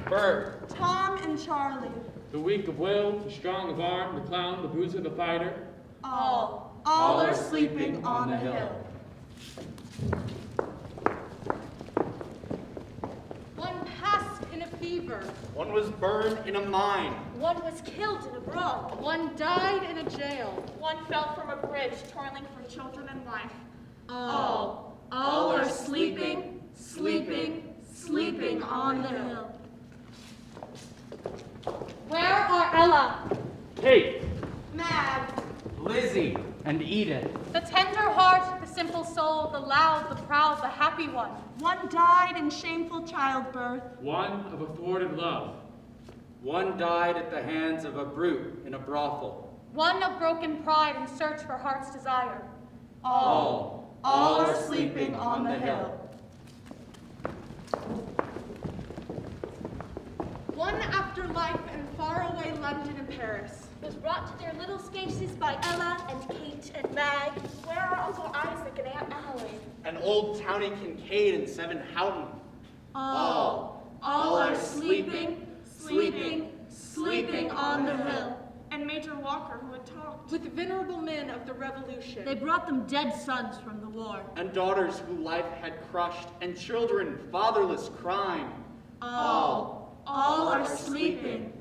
Bert. Tom and Charlie. The weak of will, the strong of arm, the clown, the boozer, the fighter. All are sleeping on the hill. One passed in a fever. One was burned in a mine. One was killed in a brawl. One died in a jail. One fell from a bridge, toiling for children and wife. All are sleeping, sleeping, sleeping on the hill. Where are Ella, Kate. Mad. Lizzie and Edith. the tender heart, the simple soul, the loud, the proud, the happy one? One died in shameful childbirth. One of a thwarted love. One died at the hands of a brute in a brothel. One of broken pride in search for heart's desire. All are sleeping on the hill. One after life in faraway London and Paris. Was brought to their little spaces by Ella and Kate and Mag. Where are Uncle Isaac and Aunt Emily? And old Townie Kincaid and Seven Houghton. All are sleeping, sleeping, sleeping on the hill. And Major Walker, who had talked. With venerable men of the Revolution. They brought them dead sons from the war. And daughters who life had crushed. And children fatherless crying. All are sleeping.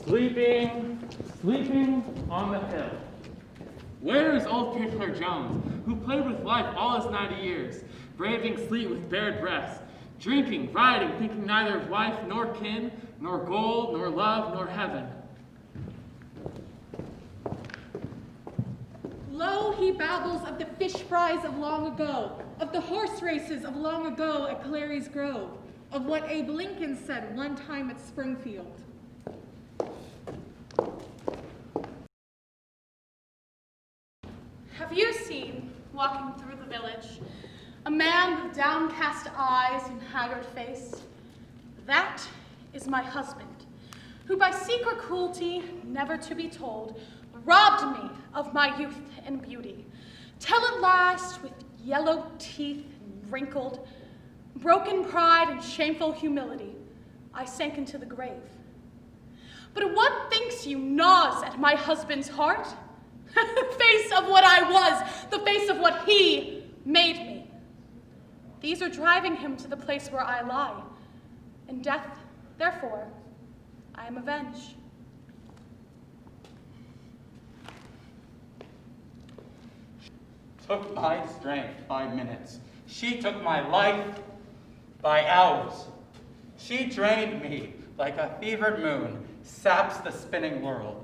Sleeping, sleeping on the hill. Where is old Tickler Jones, who played with life all his 90 years, braving sleet with bared breasts, drinking, riding, thinking neither of wife nor kin, nor gold, nor love, nor heaven? Lo, he babbles of the fish fries of long ago, of the horse races of long ago at Clary's Grove, of what Abe Lincoln said one time at Springfield. Have you seen, walking through the village, a man with downcast eyes and haggard face? That is my husband, who by secret cruelty, never to be told, robbed me of my youth and beauty, till at last, with yellow teeth and wrinkled, broken pride and shameful humility, I sank into the grave. But what thinks you gnaws at my husband's heart? The face of what I was, the face of what he made me. These are driving him to the place where I lie. In death, therefore, I am avenged. Took my strength by minutes. She took my life by hours. She drained me like a fevered moon, saps the spinning world.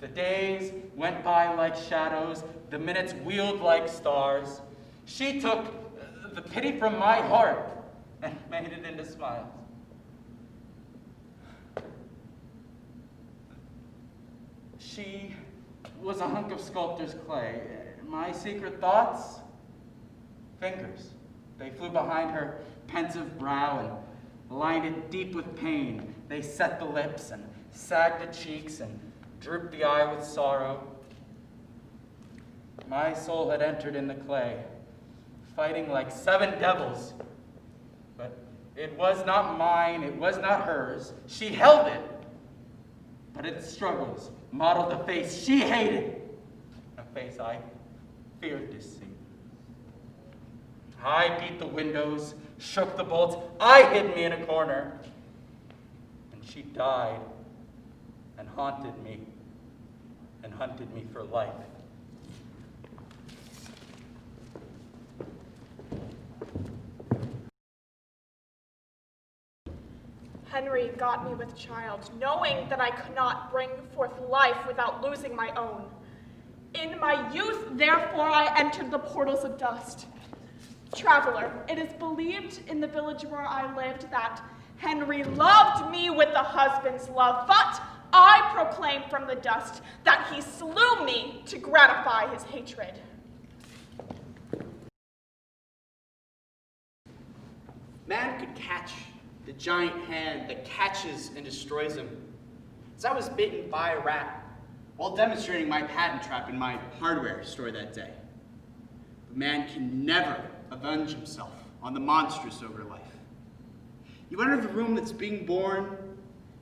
The days went by like shadows, the minutes wheeled like stars. She took the pity from my heart and made it into smiles. She was a hunk of sculptor's clay. My secret thoughts? Fingers. They flew behind her pensive brow and lined it deep with pain. They set the lips and sagged the cheeks and drooped the eye with sorrow. My soul had entered in the clay, fighting like 7 devils. But it was not mine, it was not hers. She held it, but its struggles modeled a face she hated, a face I feared to see. I beat the windows, shook the bolts, I hid me in a corner, and she died and haunted me and hunted me for life. Henry got me with child, knowing that I could not bring forth life without losing my own. In my youth, therefore, I entered the portals of dust. Traveler, it is believed in the village where I lived that Henry loved me with the husband's love, but I proclaim from the dust that he slew me to gratify his hatred. Man could catch the giant hand that catches and destroys him. As I was bitten by a rat while demonstrating my patent trap in my hardware store that day. But man can never avenge himself on the monstrous ogre life. You enter the room that's being born,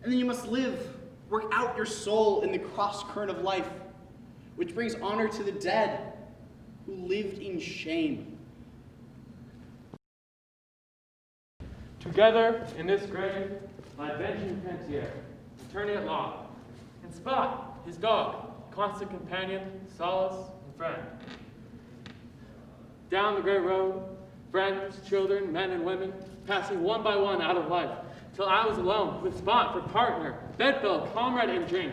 and then you must live, work out your soul in the cross current of life, which brings honor to the dead who lived in shame. Together in this grave lie Benjamin Pentier, attorney at law, and Spot, his dog, constant companion, solace, and friend. Down the great road, friends, children, men and women, passing one by one out of life, till I was alone with Spot for partner, bedfellow, comrade, and drink.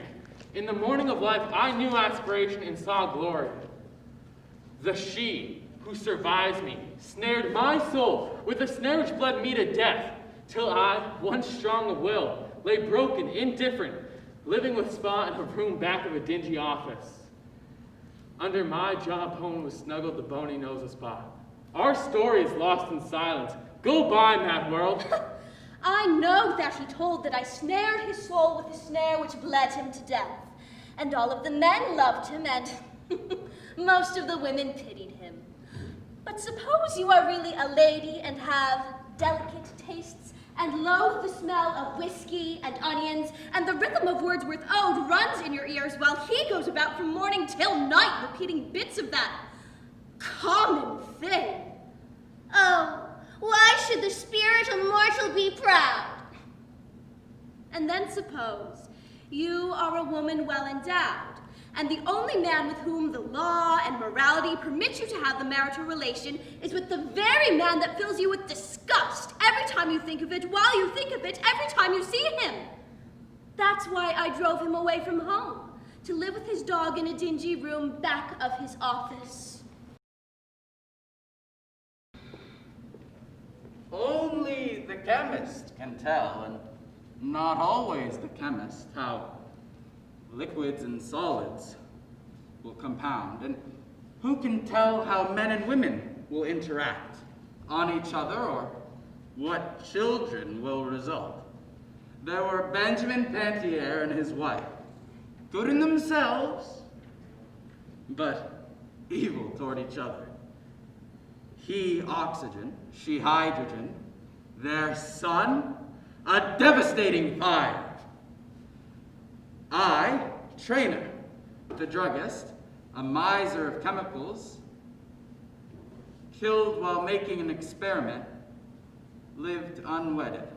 In the morning of life, I knew aspiration and saw glory. The she who survives me snared my soul with a snare which bled me to death, till I, once strong of will, lay broken, indifferent, living with Spot in a room back of a dingy office. Under my jawbone was snuggled the bony nose of Spot. Our story is lost in silence. Go by, mad world. I know that he told that I snared his soul with a snare which bled him to death. And all of the men loved him, and most of the women pitied him. But suppose you are really a lady and have delicate tastes and loathe the smell of whiskey and onions, and the rhythm of Wordsworth's ode runs in your ears while he goes about from morning till night repeating bits of that common thing. Oh, why should the spirit immortal be proud? And then suppose you are a woman well endowed, and the only man with whom the law and morality permit you to have the marital relation is with the very man that fills you with disgust every time you think of it, while you think of it, every time you see him. That's why I drove him away from home, to live with his dog in a dingy room back of his office. Only the chemist can tell, and not always the chemist, how liquids and solids will compound, and who can tell how men and women will interact on each other, or what children will result. There were Benjamin Pentier and his wife, good in themselves, but evil toward each other. He oxygen, she hydrogen, their son, a devastating fire. I, trainer, the druggist, a miser of chemicals, killed while making an experiment, lived unwedded.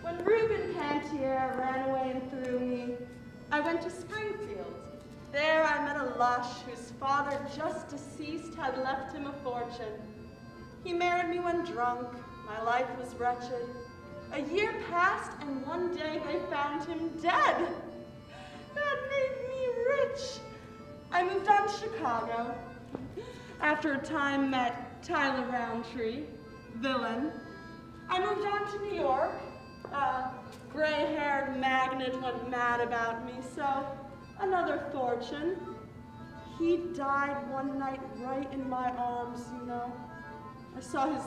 When Reuben Pantier ran away and threw me, I went to Springfield. There I met a lush whose father, just deceased, had left him a fortune. He married me when drunk. My life was wretched. A year passed, and one day they found him dead. That made me rich. I moved on to Chicago. After a time, met Tyler Roundtree, villain. I moved on to New York. A gray-haired magnate went mad about me, so another fortune. He died one night right in my arms, you know. I saw his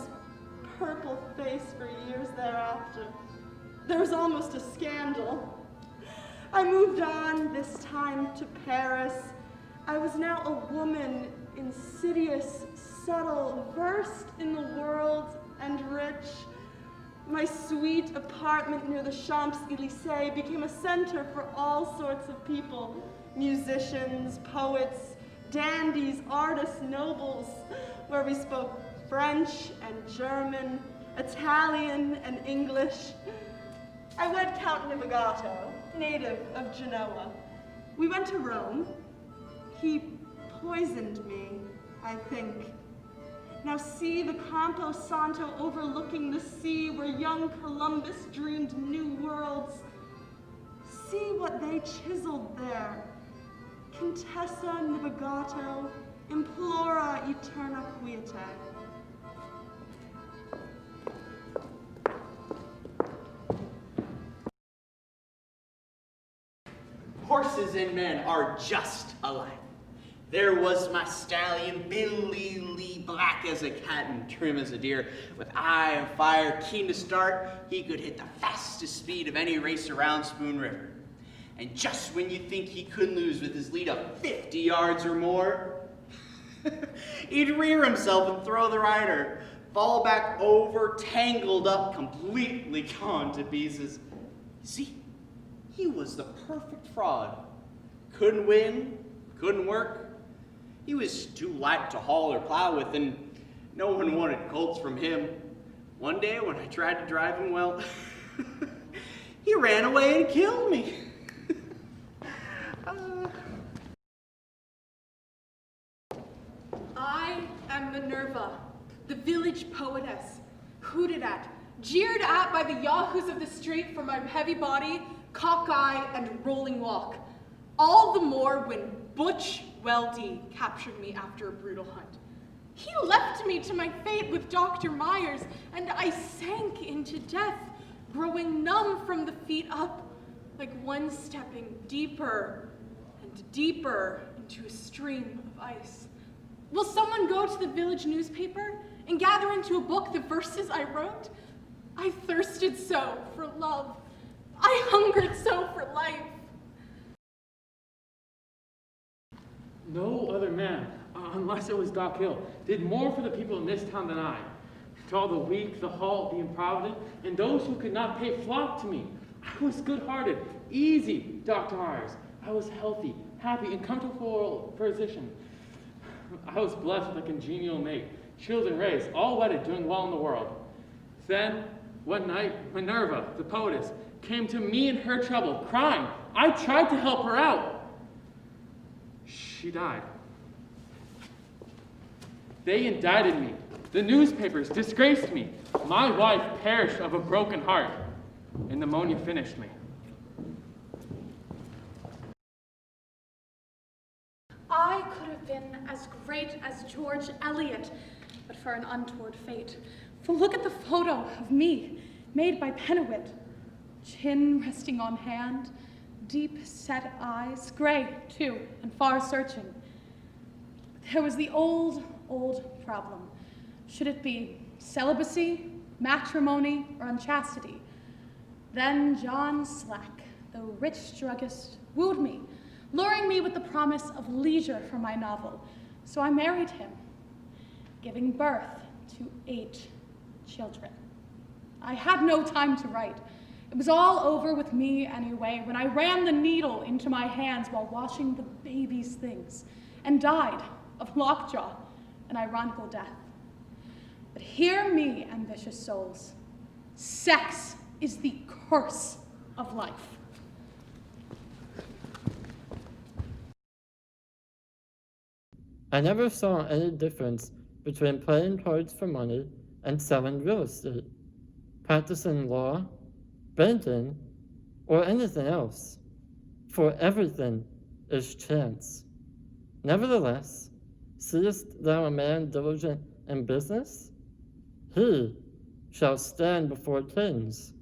purple face for years thereafter. There was almost a scandal. I moved on, this time to Paris. I was now a woman, insidious, subtle, versed in the world and rich. My sweet apartment near the Champs-Élysées became a center for all sorts of people. Musicians, poets, dandies, artists, nobles, where we spoke French and German, Italian and English. I wed Count Navigato, native of Genoa. We went to Rome. He poisoned me, I think. Now see the Campo Santo overlooking the sea where young Columbus dreamed new worlds. See what they chiseled there. Contessa Navigato, implora eterna quiete. Horses and men are just alike. There was my stallion, Billy Lee, black as a cat and trim as a deer. With eye of fire, keen to start, he could hit the fastest speed of any race around Spoon River. And just when you think he could lose with his lead of 50 yards or more, he'd rear himself and throw the rider, fall back over, tangled up, completely gone to pieces. See, he was the perfect fraud. Couldn't win, couldn't work. He was too light to haul or plow with, and no one wanted colts from him. One day when I tried to drive him, well, he ran away and killed me. I am Minerva, the village poetess, hooted at, jeered at by the yahoos of the street for my heavy body, cockeye, and rolling walk. All the more when Butch Weldy captured me after a brutal hunt. He left me to my fate with Dr. Myers, and I sank into death, growing numb from the feet up, like one stepping deeper and deeper into a stream of ice. Will someone go to the village newspaper and gather into a book the verses I wrote? I thirsted so for love. I hungered so for life. No other man, unless it was Doc Hill, did more for the people in this town than I. To all the weak, the halt, the improvident, and those who could not pay flocked to me. I was good-hearted, easy, Dr. Myers. I was healthy, happy, and comfortable position. I was blessed with a congenial mate, children raised, all wedded, doing well in the world. Then, one night, Minerva, the poetess, came to me in her trouble, crying. I tried to help her out. She died. They indicted me. The newspapers disgraced me. My wife perished of a broken heart, and pneumonia finished me. I could have been as great as George Eliot, but for an untoward fate. For look at the photo of me, made by Pennewitt. Chin resting on hand, deep-set eyes, gray, too, and far-searching. There was the old problem. Should it be celibacy, matrimony, or unchastity? Then John Slack, the rich druggist, wooed me, luring me with the promise of leisure for my novel. So I married him, giving birth to 8 children. I had no time to write. It was all over with me anyway when I ran the needle into my hands while washing the baby's things and died of lockjaw and ironical death. But hear me, ambitious souls. Sex is the curse of life. I never saw any difference between playing cards for money and selling real estate, practicing law, banking, or anything else, for everything is chance. Nevertheless, seest thou a man diligent in business? He shall stand before kings.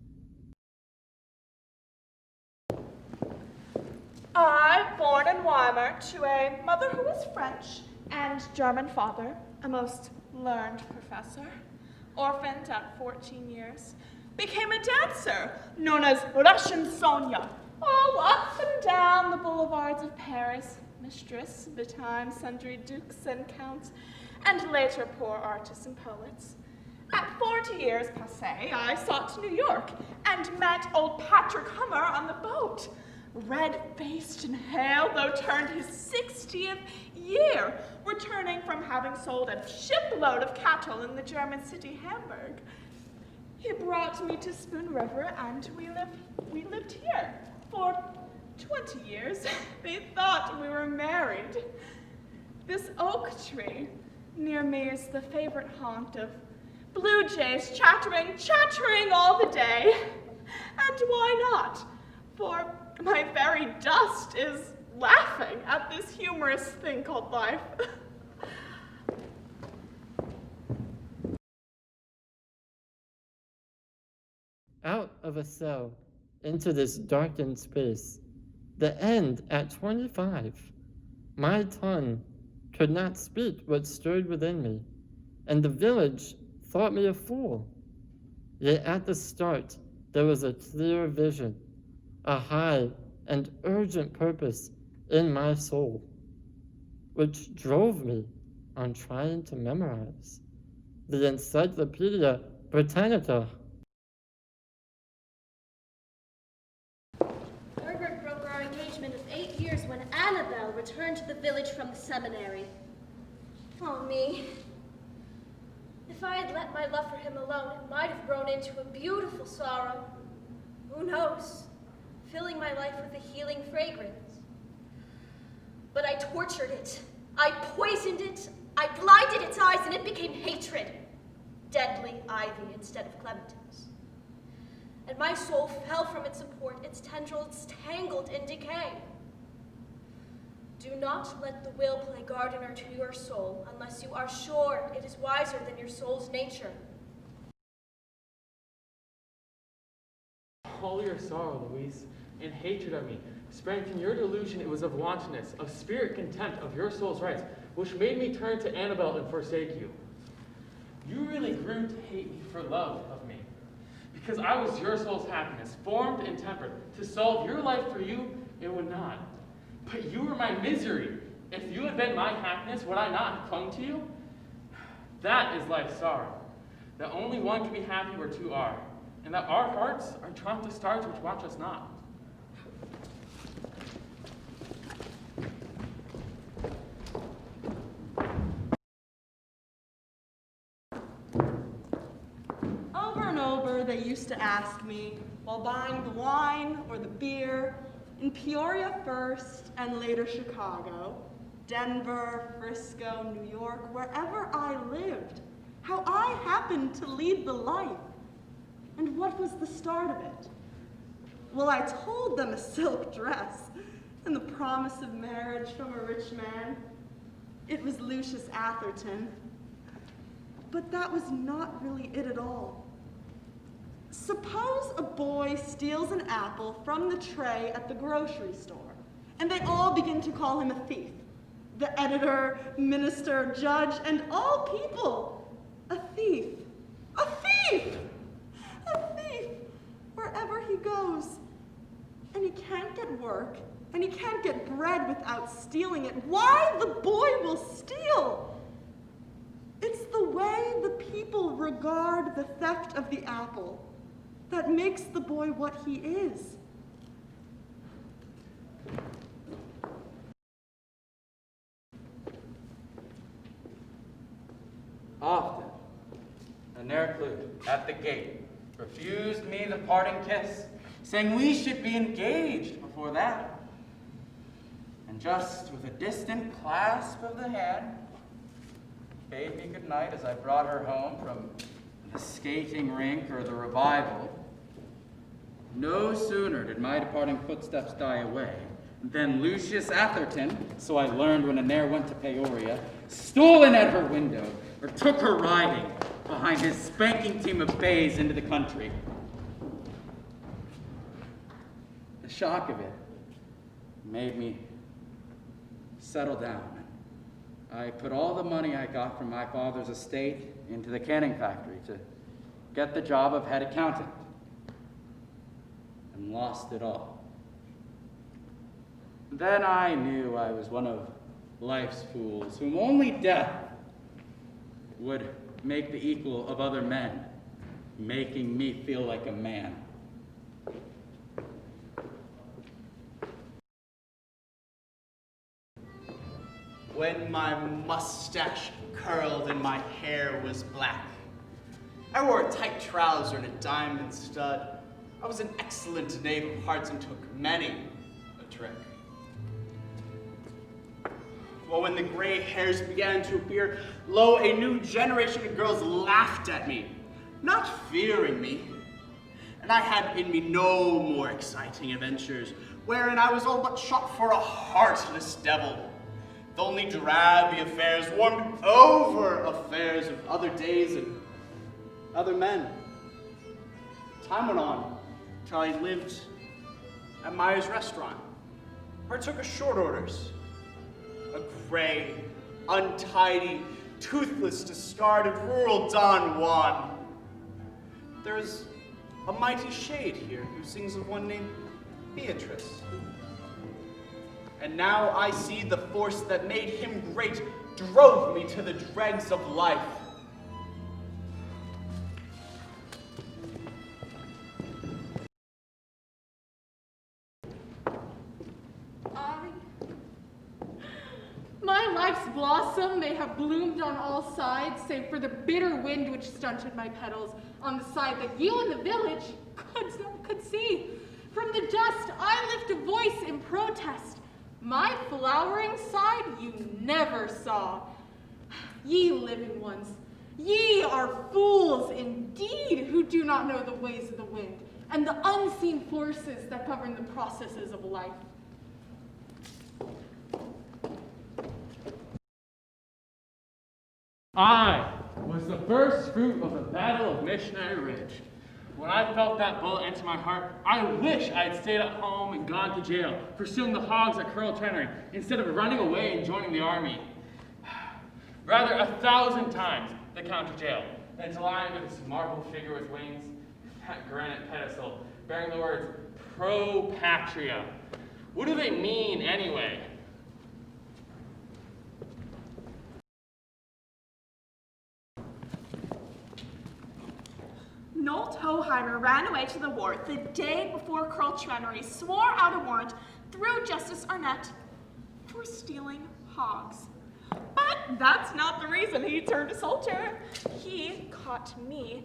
I, born in Weimar to a mother who was French and German father, a most learned professor, orphaned at 14 years, became a dancer known as Russian Sonia, all up and down the boulevards of Paris, mistress betimes sundry dukes and counts, and later poor artists and poets. At 40 years passé, I sought to New York and met old Patrick Hummer on the boat, red-faced and hale, though turned his 60th year, returning from having sold a shipload of cattle in the German city Hamburg. He brought me to Spoon River, and we lived here for 20 years. They thought we were married. This oak tree near me is the favorite haunt of blue jays chattering all the day. And why not? For my very dust is laughing at this humorous thing called life. Out of a cell into this darkened space, the end at 25. My tongue could not speak what stirred within me, and the village thought me a fool. Yet at the start, there was a clear vision, a high, and urgent purpose in my soul, which drove me on trying to memorize the Encyclopedia Britannica. Herbert broke our engagement of 8 years when Annabelle returned to the village from the seminary. Oh, me. If I had let my love for him alone, it might have grown into a beautiful sorrow. Who knows? Filling my life with a healing fragrance. But I tortured it. I poisoned it. I blinded its eyes, and it became hatred. Deadly ivy instead of clementines. And my soul fell from its support, its tendrils tangled in decay. Do not let the will play gardener to your soul unless you are sure it is wiser than your soul's nature. All your sorrow, Louise, and hatred of me sprang from your delusion it was of wantonness, of spirit contempt of your soul's rights, which made me turn to Annabelle and forsake you. You really grew to hate me for love of me, because I was your soul's happiness, formed and tempered. To solve your life for you, it would not. But you were my misery. If you had been my happiness, would I not have clung to you? That is life's sorrow, that only one can be happy where two are, and that our hearts are drawn to stars which watch us not. Over and over, they used to ask me, while buying the wine or the beer, in Peoria first and later Chicago, Denver, Frisco, New York, wherever I lived, how I happened to lead the life, and what was the start of it. Well, I told them a silk dress and the promise of marriage from a rich man. It was Lucius Atherton. But that was not really it at all. Suppose a boy steals an apple from the tray at the grocery store, and they all begin to call him a thief. The editor, minister, judge, and all people. A thief. A thief! A thief! Wherever he goes. And he can't get work, and he can't get bread without stealing it. Why the boy will steal? It's the way the people regard the theft of the apple that makes the boy what he is. Often, a recluse at the gate refused me the parting kiss, saying we should be engaged before that. And just with a distant clasp of the hand, bade me good night as I brought her home from the skating rink or the revival. No sooner did my departing footsteps die away than Lucius Atherton, so I learned when I ne'er went to Peoria, stole in at her window or took her riding behind his spanking team of bays into the country. The shock of it made me settle down. I put all the money I got from my father's estate into the canning factory to get the job of head accountant, and lost it all. Then I knew I was one of life's fools, whom only death would make the equal of other men, making me feel like a man. When my mustache curled and my hair was black, I wore a tight trouser and a diamond stud. I was an excellent knave of hearts and took many a trick. Well, when the gray hairs began to appear, lo, a new generation of girls laughed at me, not fearing me. And I had in me no more exciting adventures, wherein I was all but shot for a heartless devil. The only drabby affairs warmed over affairs of other days and other men. Time went on till I lived at Meyer's restaurant, where I took a short orders. A gray, untidy, toothless, discarded rural Don Juan. There is a mighty shade here who sings of one named Beatrice. And now I see the force that made him great drove me to the dregs of life. My life's blossom may have bloomed on all sides, save for the bitter wind which stunted my petals on the side that you in the village could see. From the dust I lift a voice in protest. My flowering side you never saw. Ye living ones, ye are fools indeed who do not know the ways of the wind and the unseen forces that govern the processes of life. I was the first fruit of the Battle of Missionary Ridge. When I felt that bullet enter my heart, I wish I had stayed at home and gone to jail, pursuing the hogs at Colonel Trennery, instead of running away and joining the army. Rather, 1,000 times the county jail than to lie under this marble figure with wings, that granite pedestal, bearing the words, Pro Patria. What do they mean, anyway? Noel Toheimer ran away to the war the day before Colonel Trennery swore out a warrant through Justice Arnett for stealing hogs. But that's not the reason he turned a soldier. He caught me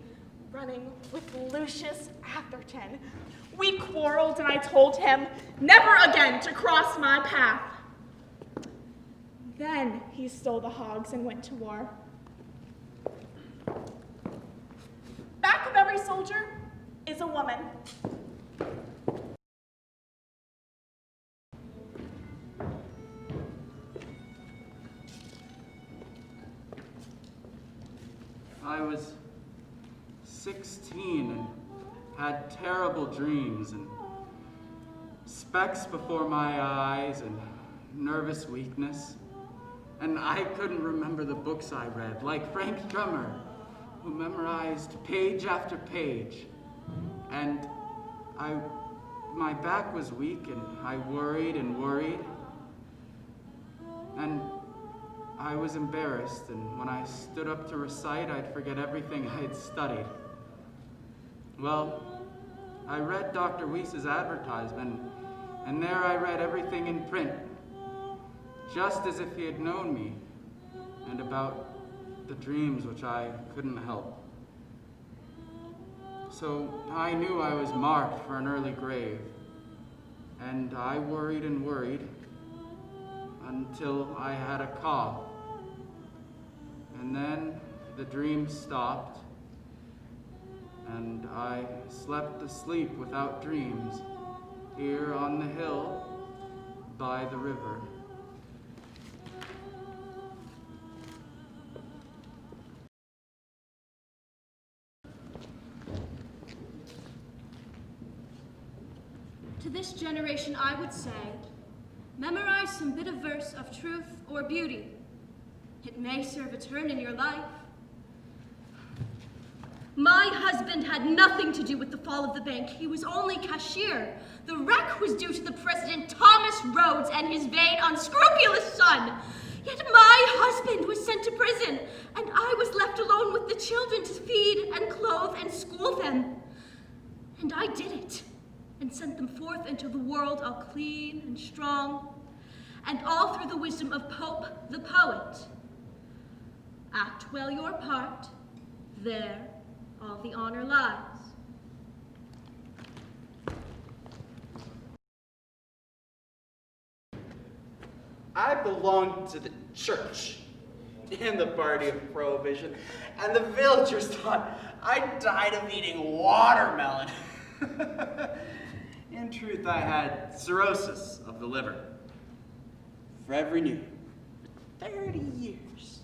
running with Lucius Atherton. We quarreled and I told him never again to cross my path. Then he stole the hogs and went to war. Back of every soldier is a woman. I was 16 and had terrible dreams and specks before my eyes and nervous weakness. And I couldn't remember the books I read, like Frank Drummer, who memorized page after page. And my back was weak and I worried and worried. And I was embarrassed, and when I stood up to recite, I'd forget everything I had studied. Well, I read Dr. Weiss's advertisement, and there I read everything in print, just as if he had known me, and about the dreams which I couldn't help. So I knew I was marked for an early grave, and I worried and worried until I had a cough. And then the dream stopped, and I slept a sleep without dreams here on the hill by the river. To this generation I would say, memorize some bit of verse of truth or beauty. It may serve a turn in your life. My husband had nothing to do with the fall of the bank. He was only cashier. The wreck was due to the president, Thomas Rhodes, and his vain, unscrupulous son. Yet my husband was sent to prison, and I was left alone with the children to feed and clothe and school them. And I did it, and sent them forth into the world all clean and strong, and all through the wisdom of Pope the poet. Act well your part, there all the honor lies. I belonged to the church in the party of Prohibition, and the villagers thought I died of eating watermelon. In truth, I had cirrhosis of the liver. For every new 30 years,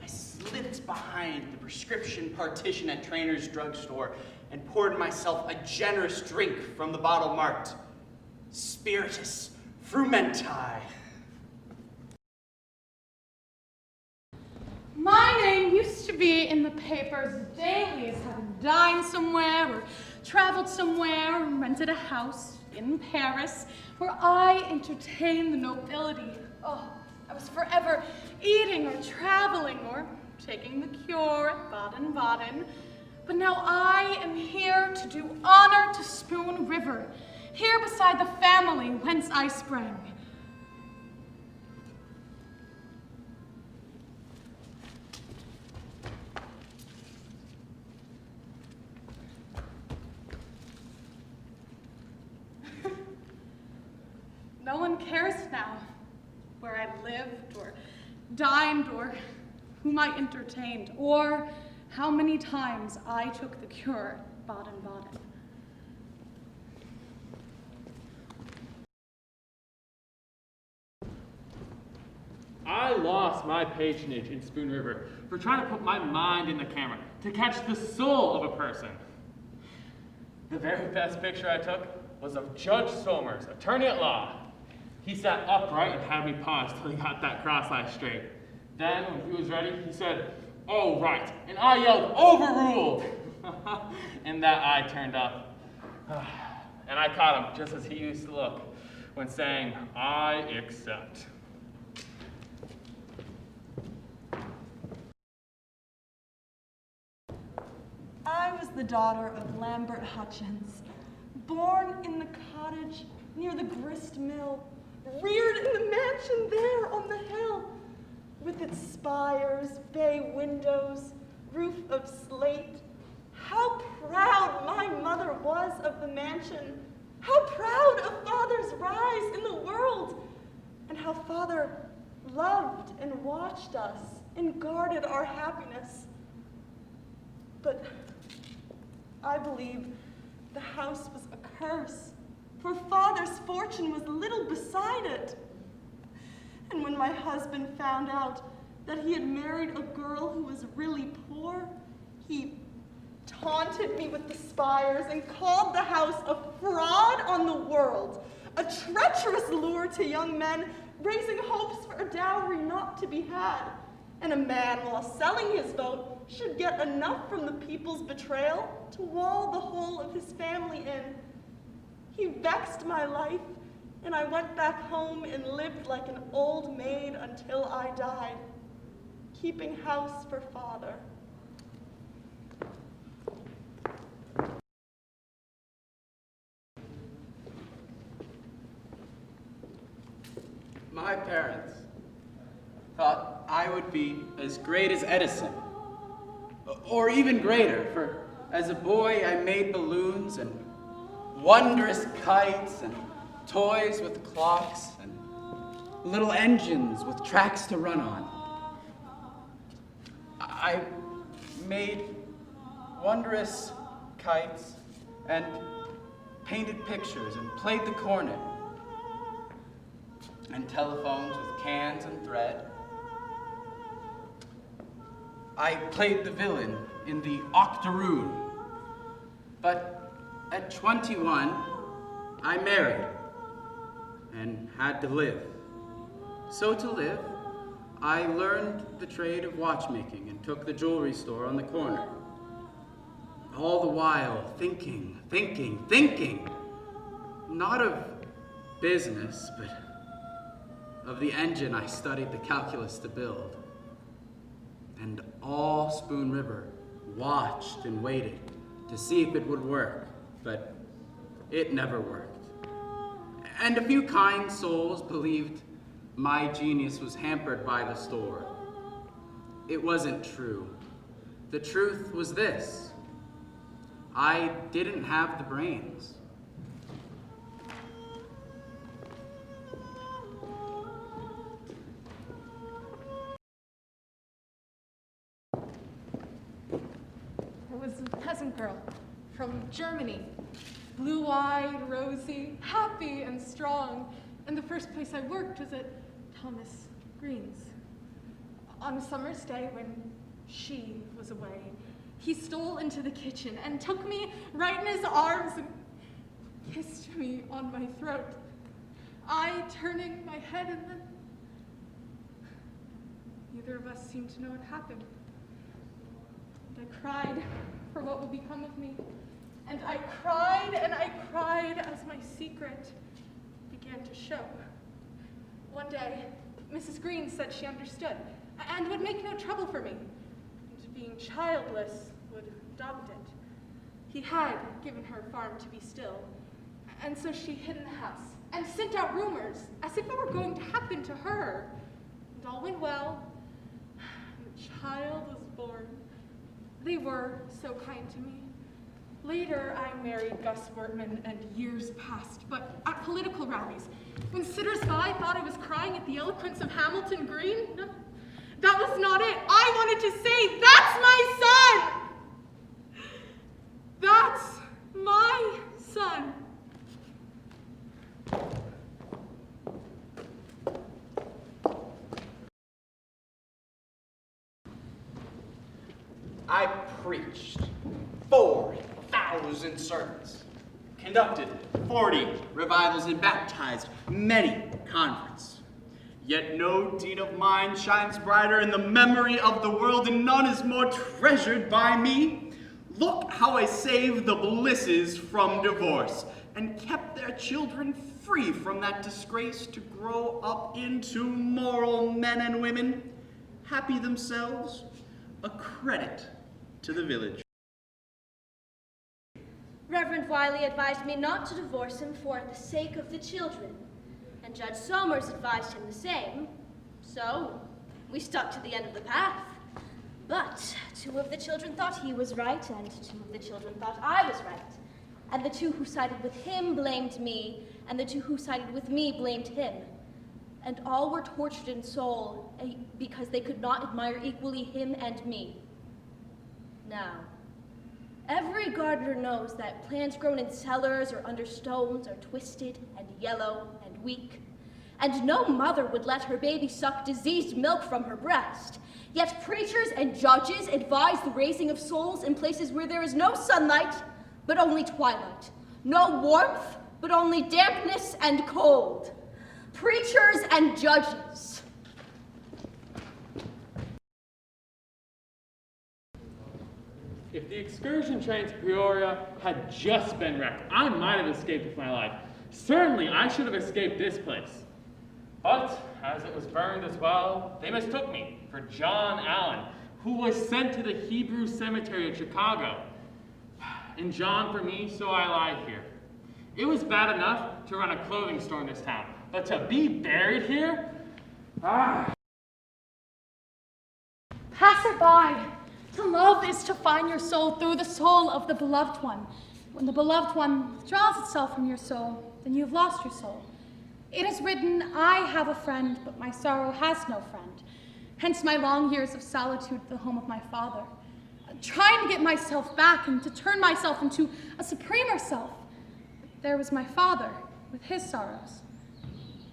I slipped behind the prescription partition at Trainer's drugstore and poured myself a generous drink from the bottle marked Spiritus Frumenti. My name used to be in the papers daily as having dined somewhere or traveled somewhere or rented a house. in Paris, where I entertained the nobility. Oh, I was forever eating or traveling or taking the cure at Baden-Baden. But now I am here to do honor to Spoon River, here beside the family whence I sprang. No one cares now where I lived or dined or whom I entertained or how many times I took the cure at Baden-Baden. I lost my patronage in Spoon River for trying to put my mind in the camera to catch the soul of a person. The very best picture I took was of Judge Somers, attorney at law. He sat upright and had me pause till he got that cross eye straight. Then, when he was ready, he said, "Oh, right," and I yelled, "Overruled!" And that eye turned up. And I caught him just as he used to look when saying, "I accept." I was the daughter of Lambert Hutchins, born in the cottage near the grist mill, reared in the mansion there on the hill, with its spires, bay windows, roof of slate. How proud my mother was of the mansion, how proud of Father's rise in the world, and how Father loved and watched us and guarded our happiness. But I believe the house was a curse, for Father's fortune was little beside it. And when my husband found out that he had married a girl who was really poor, he taunted me with the spires and called the house a fraud on the world, a treacherous lure to young men, raising hopes for a dowry not to be had. And a man, while selling his vote, should get enough from the people's betrayal to wall the whole of his family in. He vexed my life, and I went back home and lived like an old maid until I died, keeping house for Father. My parents thought I would be as great as Edison, or even greater, for as a boy I made balloons and wondrous kites and toys with clocks and little engines with tracks to run on. I made wondrous kites and painted pictures and played the cornet and telephones with cans and thread. I played the villain in the Octoroon, but at 21, I married and had to live. So to live, I learned the trade of watchmaking and took the jewelry store on the corner. All the while thinking, not of business, but of the engine I studied the calculus to build. And all Spoon River watched and waited to see if it would work, but it never worked. And a few kind souls believed my genius was hampered by the store. It wasn't true. The truth was this: I didn't have the brains. I was a peasant girl from Germany, blue-eyed, rosy, happy and strong. And the first place I worked was at Thomas Green's. On a summer's day when she was away, he stole into the kitchen and took me right in his arms and kissed me on my throat. I turning my head, and then neither of us seemed to know what happened. And I cried for what would become of me. And I cried as my secret began to show. One day, Mrs. Green said she understood and would make no trouble for me. And being childless, would adopt it. He had given her farm to be still, and so she hid in the house and sent out rumors as if it were going to happen to her. And all went well, and the child was born. They were so kind to me. Later, I married Gus Wortman, and years passed, but at political rallies, when sitters-by thought I was crying at the eloquence of Hamilton Green, no, that was not it. I wanted to say, that's my son! That's my son. I preached 4,000 sermons, conducted 40 revivals, and baptized many converts. Yet no deed of mine shines brighter in the memory of the world, and none is more treasured by me. Look how I saved the Blisses from divorce, and kept their children free from that disgrace to grow up into moral men and women, happy themselves, a credit to the village. Reverend Wiley advised me not to divorce him for the sake of the children, and Judge Somers advised him the same, so we stuck to the end of the path. But 2 of the children thought he was right, and 2 of the children thought I was right. And the 2 who sided with him blamed me, and the 2 who sided with me blamed him. And all were tortured in soul because they could not admire equally him and me. Now, every gardener knows that plants grown in cellars or under stones are twisted and yellow and weak, and no mother would let her baby suck diseased milk from her breast. Yet preachers and judges advise the raising of souls in places where there is no sunlight, but only twilight, no warmth, but only dampness and cold. Preachers and judges. If the excursion train to Peoria had just been wrecked, I might have escaped with my life. Certainly, I should have escaped this place. But, as it was burned as well, they mistook me for John Allen, who was sent to the Hebrew cemetery in Chicago. And John for me, so I lie here. It was bad enough to run a clothing store in this town, but to be buried here? Passerby, to love is to find your soul through the soul of the beloved one. When the beloved one withdraws itself from your soul, then you have lost your soul. It is written, I have a friend, but my sorrow has no friend. Hence my long years of solitude at the home of my father. Trying to get myself back and to turn myself into a supremer self. There was my father with his sorrows,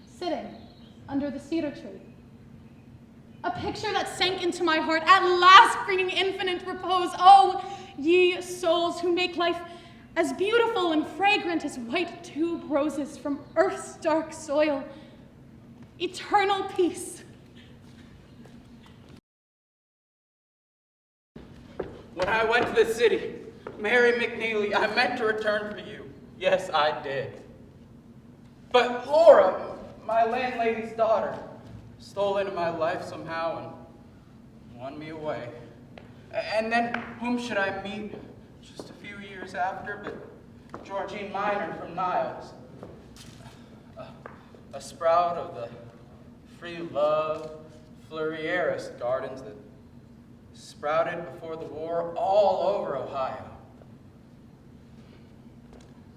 sitting under the cedar tree. A picture that sank into my heart, at last bringing infinite repose. Oh, ye souls who make life as beautiful and fragrant as white tube roses from earth's dark soil. Eternal peace. When I went to the city, Mary McNeely, I meant to return for you. Yes, I did. But Laura, my landlady's daughter, stole into my life somehow and won me away. And then whom should I meet just a few years after but Georgine Miner from Niles, a sprout of the free love Fleurierist gardens that sprouted before the war all over Ohio.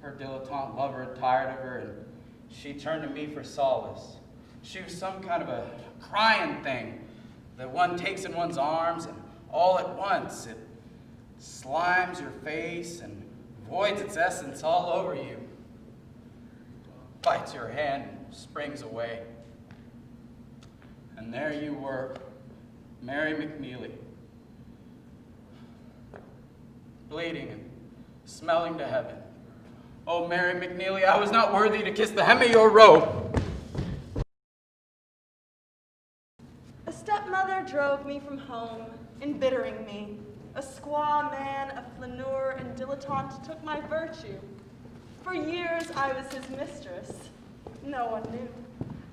Her dilettante lover had tired of her, and she turned to me for solace. She was some kind of a crying thing that one takes in one's arms, and all at once it slimes your face and voids its essence all over you, bites your hand and springs away. And there you were, Mary McNeely, bleeding and smelling to heaven. Oh, Mary McNeely, I was not worthy to kiss the hem of your robe. A stepmother drove me from home, embittering me. A squaw man of flaneur and dilettante took my virtue. For years I was his mistress. No one knew.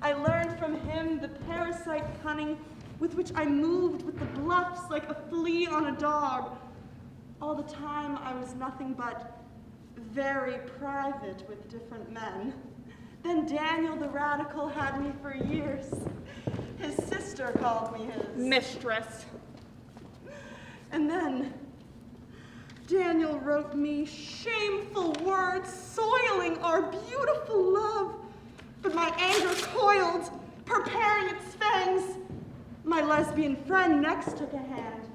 I learned from him the parasite cunning with which I moved with the bluffs like a flea on a dog. All the time I was nothing but very private with different men. Then Daniel the Radical had me for years. His sister called me his mistress. And then Daniel wrote me shameful words soiling our beautiful love. But my anger coiled, preparing its fangs. My lesbian friend next took a hand.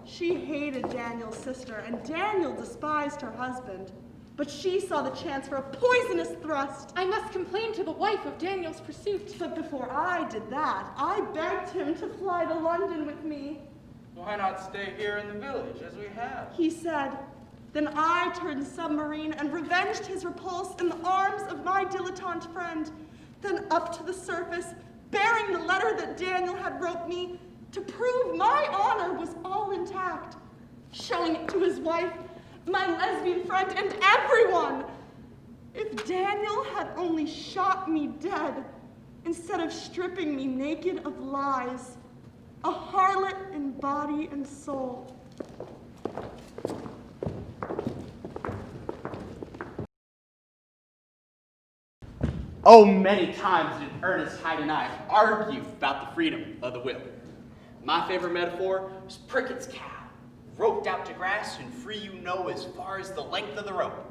She hated Daniel's sister, and Daniel despised her husband. But she saw the chance for a poisonous thrust. I must complain to the wife of Daniel's pursuit. But before I did that, I begged him to fly to London with me. Why not stay here in the village as we have? He said. Then I turned submarine and revenged his repulse in the arms of my dilettante friend. Then up to the surface, bearing the letter that Daniel had wrote me to prove my honor was all intact, showing it to his wife, my lesbian friend, and everyone. If Daniel had only shot me dead instead of stripping me naked of lies, a harlot in body and soul. Oh, many times did Ernest Hyde and I argue about the freedom of the will. My favorite metaphor was Pricket's cow, roped out to grass and free you know as far as the length of the rope.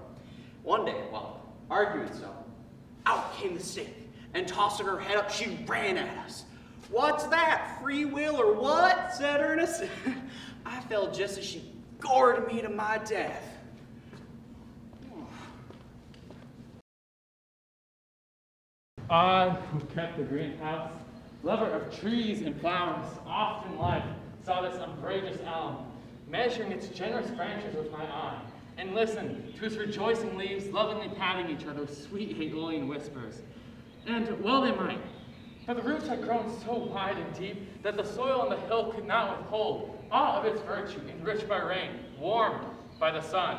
One day, while arguing so, out came the stake, and tossing her head up, she ran at us. "What's that, free will or what?" said Ernest. I fell just as she gored me to my death. I, who kept the greenhouse, lover of trees and flowers, oft in life saw this umbrageous elm, measuring its generous branches with my eye, and listened to its rejoicing leaves lovingly patting each other with sweet Hegelian whispers. And well they might, for the roots had grown so wide and deep that the soil on the hill could not withhold all of its virtue, enriched by rain, warmed by the sun,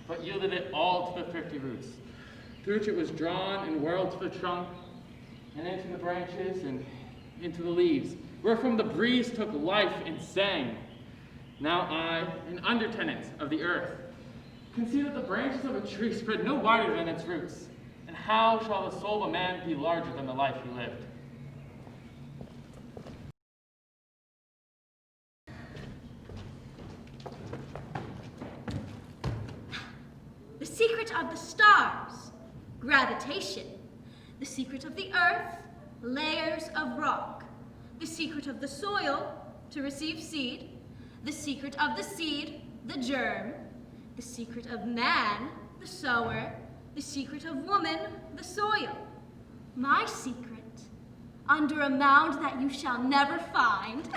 but yielded it all to the thrifty roots, through which it was drawn and whirled to the trunk, and into the branches and into the leaves, wherefrom the breeze took life and sang. Now I, an undertenant of the earth, can see that the branches of a tree spread no wider than its roots, and how shall the soul of a man be larger than the life he lived? The secret of the stars, gravitation. The secret of the earth, layers of rock. The secret of the soil, to receive seed. The secret of the seed, the germ. The secret of man, the sower. The secret of woman, the soil. My secret, under a mound that you shall never find.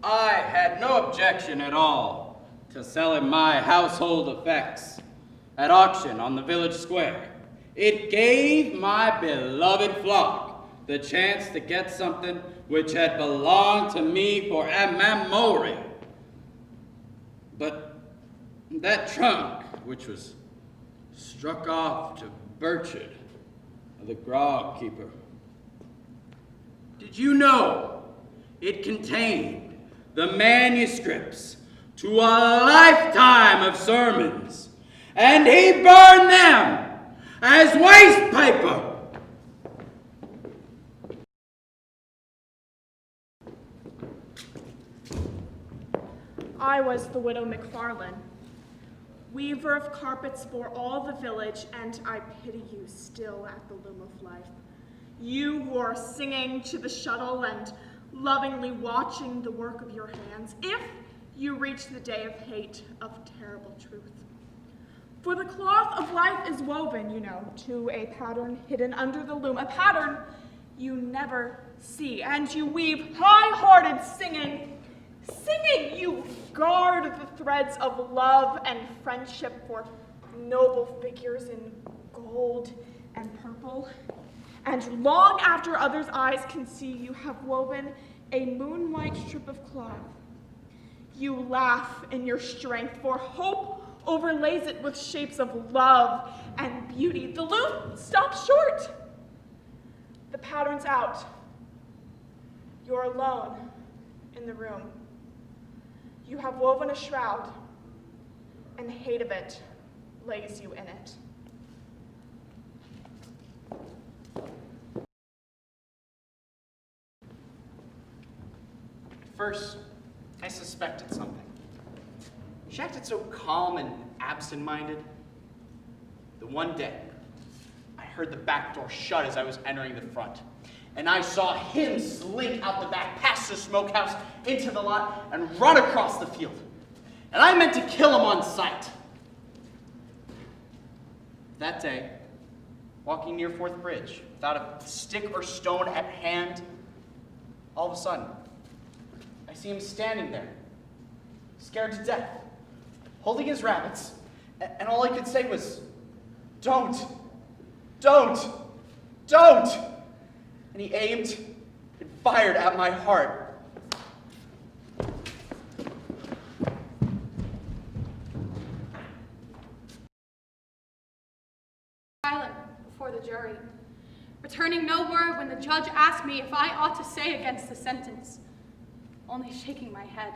I had no objection at all to selling my household effects at auction on the village square. It gave my beloved flock the chance to get something which had belonged to me for a memory. But that trunk, which was struck off to Burchard, the grog keeper, did you know it contained the manuscripts to a lifetime of sermons, and he burned them as waste paper? I was the widow McFarlane, weaver of carpets for all the village, and I pity you still at the loom of life. You who are singing to the shuttle and lovingly watching the work of your hands, if you reach the day of hate, of terrible truth. For the cloth of life is woven, you know, to a pattern hidden under the loom, a pattern you never see, and you weave high-hearted singing. Singing, you guard the threads of love and friendship for noble figures in gold and purple. And long after others' eyes can see, you have woven a moon-white strip of cloth. You laugh in your strength, for hope overlays it with shapes of love and beauty. The loop stops short. The pattern's out. You're alone in the room. You have woven a shroud, and hate of it lays you in it. First, I suspected something. She acted so calm and absent-minded. The one day, I heard the back door shut as I was entering the front, and I saw him slink out the back past the smokehouse into the lot and run across the field. And I meant to kill him on sight. That day, walking near Fourth Bridge, without a stick or stone at hand, all of a sudden, I see him standing there, scared to death, holding his rabbits, and all I could say was, "Don't, don't, don't!" And he aimed and fired at my heart. Silent before the jury, returning no word when the judge asked me if I ought to say against the sentence, only shaking my head.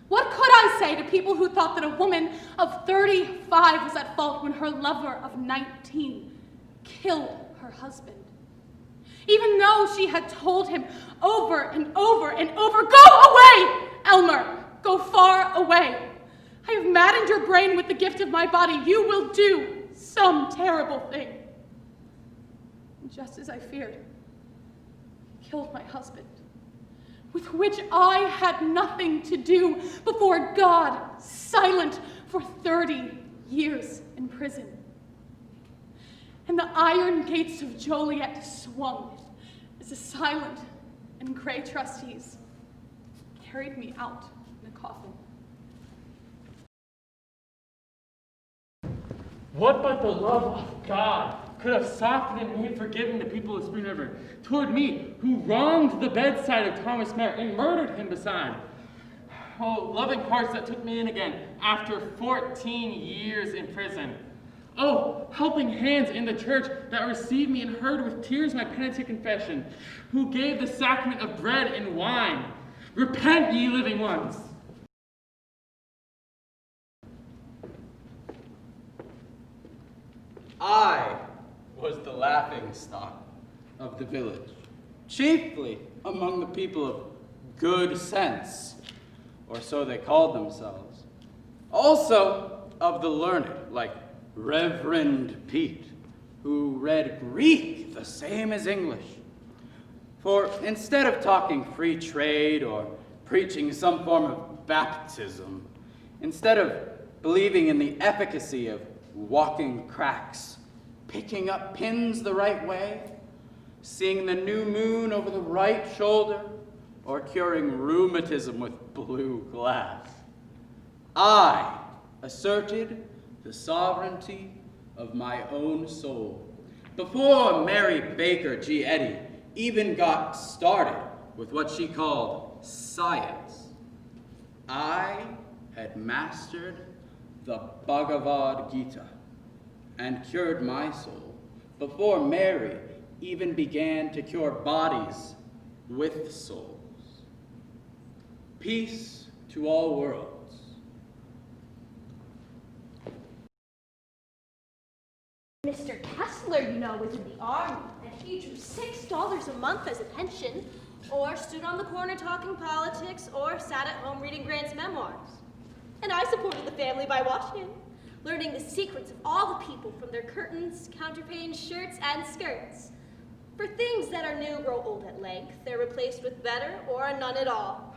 What could I say to people who thought that a woman of 35 was at fault when her lover of 19 killed her husband? Even though she had told him over and over and over, "Go away, Elmer, go far away. I have maddened your brain with the gift of my body. You will do some terrible thing." And just as I feared, he killed my husband, with which I had nothing to do before God, silent for 30 years in prison. And the iron gates of Joliet swung as the silent and gray trustees carried me out in a coffin. What but the love of God could have softened and made forgiving the people of Spring River toward me, who wronged the bedside of Thomas Merritt and murdered him beside? Oh, loving hearts that took me in again after 14 years in prison. Oh, helping hands in the church that received me and heard with tears my penitent confession, who gave the sacrament of bread and wine. Repent, ye living ones. I was the laughingstock of the village, chiefly among the people of good sense, or so they called themselves. Also of the learned, like Reverend Pete, who read Greek the same as English. For instead of talking free trade or preaching some form of baptism, instead of believing in the efficacy of walking cracks, picking up pins the right way, seeing the new moon over the right shoulder, or curing rheumatism with blue glass, I asserted the sovereignty of my own soul before Mary Baker G. Eddy even got started with what she called science. I had mastered the Bhagavad Gita and cured my soul before Mary even began to cure bodies with souls. Peace to all worlds. Mr. Kessler, you know, was in the army, and he drew $6 a month as a pension, or stood on the corner talking politics, or sat at home reading Grant's memoirs. And I supported the family by watching him, learning the secrets of all the people from their curtains, counterpane, shirts, and skirts. For things that are new grow old at length, they're replaced with better or none at all.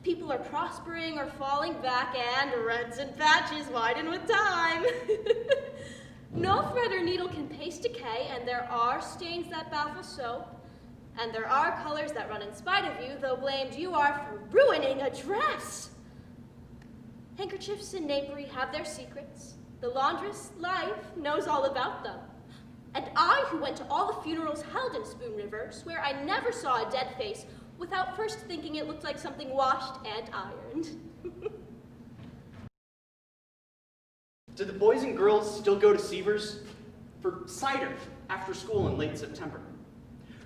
People are prospering or falling back, and reds and patches widen with time. No thread or needle can paste decay, and there are stains that baffle soap, and there are colors that run in spite of you, though blamed you are for ruining a dress. Handkerchiefs and napery have their secrets. The laundress, life, knows all about them. And I, who went to all the funerals held in Spoon River, swear I never saw a dead face without first thinking it looked like something washed and ironed. Did the boys and girls still go to Seaver's for cider after school in late September?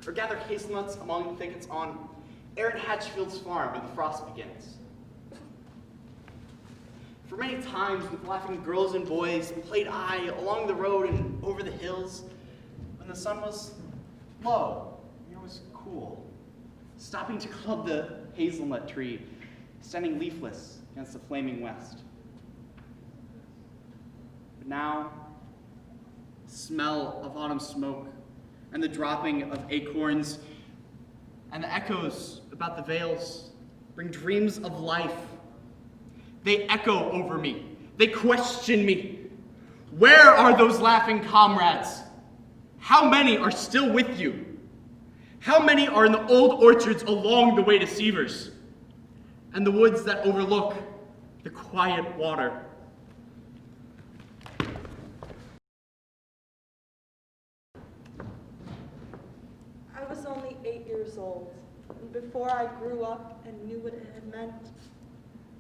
Or gather hazelnuts among the thickets on Aaron Hatchfield's farm when the frost begins? For many times, with laughing girls and boys, played I along the road and over the hills when the sun was low and it was cool, stopping to club the hazelnut tree, standing leafless against the flaming west. But now, the smell of autumn smoke and the dropping of acorns and the echoes about the vales bring dreams of life. They echo over me. They question me. Where are those laughing comrades? How many are still with you? How many are in the old orchards along the way to Seaver's and the woods that overlook the quiet water? I was only 8 years old, and before I grew up and knew what it had meant,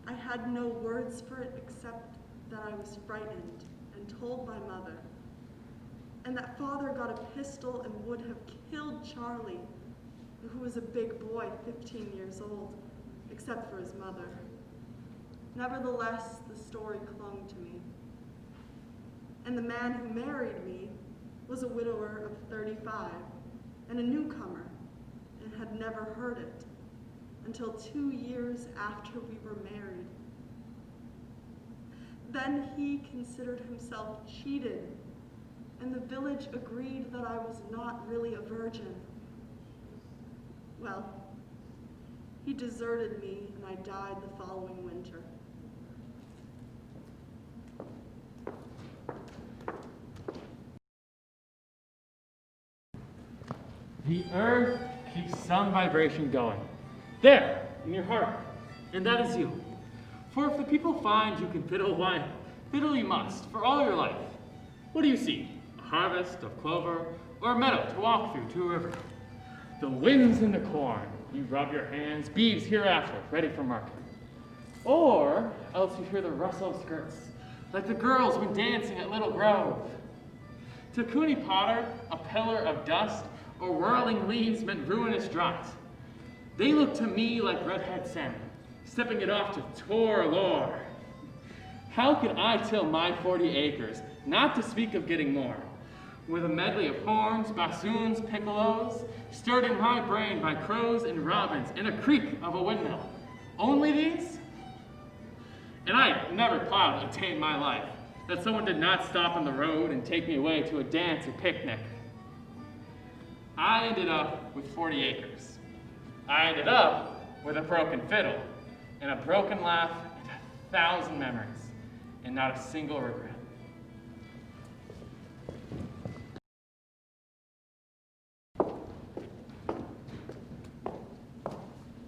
I had no words for it except that I was frightened and told my mother, and that father got a pistol and would have killed Charlie, who was a big boy, 15 years old, except for his mother. Nevertheless, the story clung to me. And the man who married me was a widower of 35 and a newcomer, and had never heard it until 2 years after we were married. Then he considered himself cheated, and the village agreed that I was not really a virgin. Well, he deserted me, and I died the following winter. The earth keeps some vibration going. There, in your heart. And that is you. For if the people find you can fiddle, why, fiddle you must, for all your life. What do you see? A harvest of clover, or a meadow to walk through to a river. The winds in the corn, you rub your hands, beeves hereafter, ready for market. Or else you hear the rustle of skirts, like the girls when dancing at Little Grove. To Cooney Potter, a pillar of dust, or whirling leaves meant ruinous drought. They look to me like redhead salmon, stepping it off to Tor-Lor. How could I till my 40 acres, not to speak of getting more, with a medley of horns, bassoons, piccolos, stirred in my brain by crows and robins and a creak of a windmill? Only these? And I never plowed to attain my life, that someone did not stop on the road and take me away to a dance or picnic. I ended up with 40 acres. I ended up with a broken fiddle, and a broken laugh, and 1,000 memories, and not a single regret.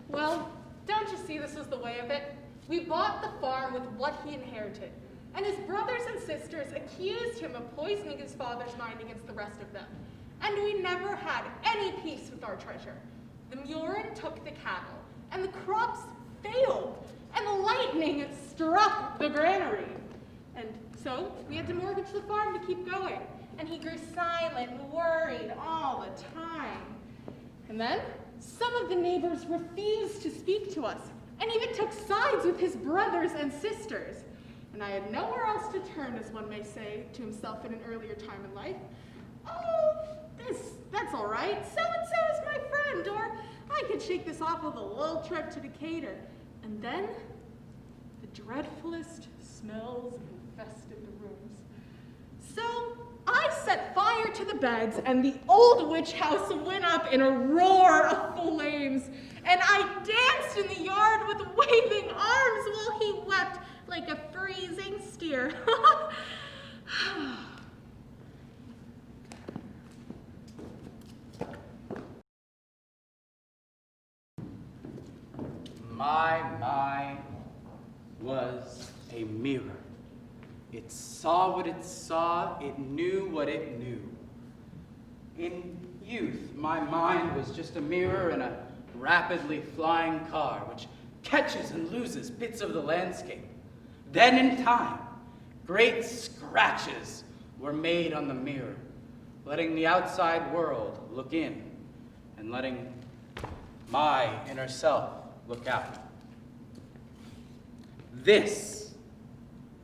Well, don't you see this was the way of it? We bought the farm with what he inherited, and his brothers and sisters accused him of poisoning his father's mind against the rest of them. And we never had any peace with our treasure. The Murin took the cattle, and the crops failed, and the lightning struck the granary. And so we had to mortgage the farm to keep going. And he grew silent and worried all the time. And then some of the neighbors refused to speak to us, and even took sides with his brothers and sisters. And I had nowhere else to turn, as one may say to himself in an earlier time in life. Oh, that's all right. So-and-so is my friend, or I could shake this off with a little trip to Decatur. And then the dreadfulest smells infested the rooms. So I set fire to the beds, and the old witch house went up in a roar of flames. And I danced in the yard with waving arms while he wept like a freezing steer. My mind was a mirror. It saw what it saw, it knew what it knew. In youth, my mind was just a mirror and a rapidly flying car which catches and loses bits of the landscape. Then in time, great scratches were made on the mirror, letting the outside world look in and letting my inner self look out. This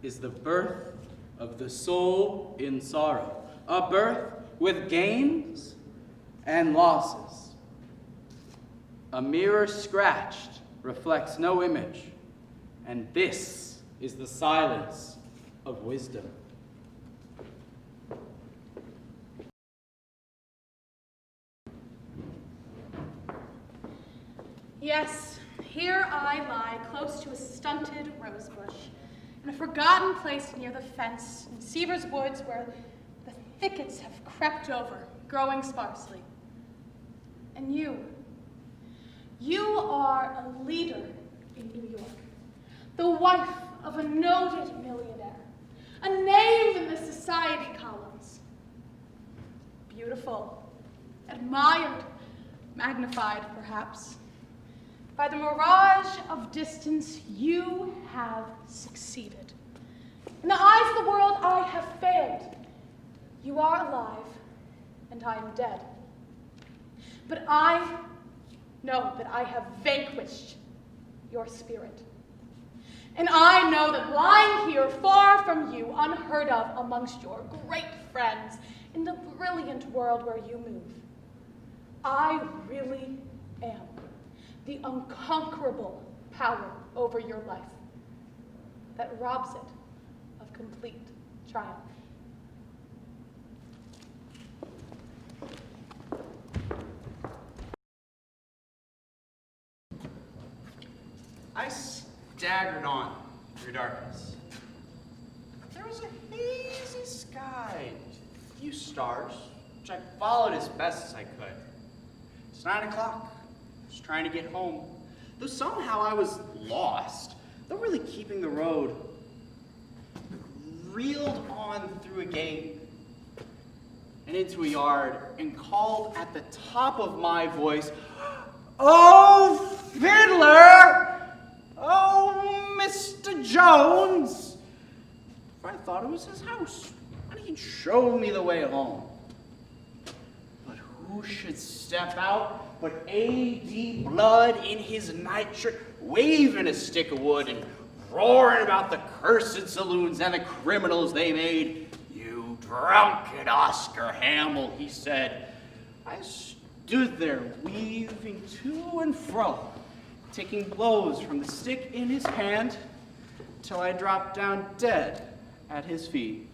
is the birth of the soul in sorrow, a birth with gains and losses. A mirror scratched reflects no image, and this is the silence of wisdom. Yes, here I lie close to a stunted rosebush, in a forgotten place near the fence in Seaver's Woods where the thickets have crept over, growing sparsely. And you are a leader in New York, the wife of a noted millionaire, a name in the society columns. Beautiful, admired, magnified perhaps. By the mirage of distance, you have succeeded. In the eyes of the world, I have failed. You are alive, and I am dead. But I know that I have vanquished your spirit. And I know that lying here, far from you, unheard of amongst your great friends, in the brilliant world where you move, I really am the unconquerable power over your life that robs it of complete triumph. I staggered on through darkness. There was a hazy sky, a few stars, which I followed as best as I could. It's 9 o'clock. I was trying to get home, though somehow I was lost, though really keeping the road. Reeled on through a gate and into a yard and called at the top of my voice, "Oh, fiddler! Oh, Mr. Jones!" For I thought it was his house, and he'd show me the way home. But who should step out but A.D. Blood in his nightshirt, waving a stick of wood and roaring about the cursed saloons and the criminals they made. "You drunken Oscar Hamill," he said. I stood there weaving to and fro, taking blows from the stick in his hand, till I dropped down dead at his feet.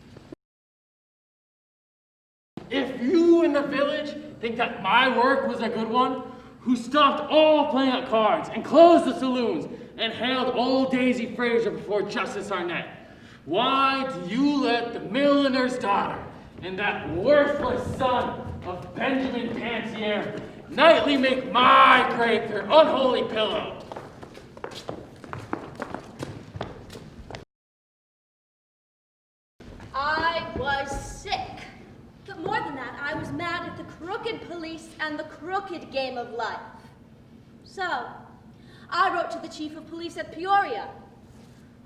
If you in the village think that my work was a good one, who stopped all playing at cards and closed the saloons and hailed old Daisy Fraser before Justice Arnett, why do you let the milliner's daughter and that worthless son of Benjamin Pantier nightly make my grave their unholy pillow? I was sick. But more than that, I was mad at the crooked police and the crooked game of life. So, I wrote to the chief of police at Peoria.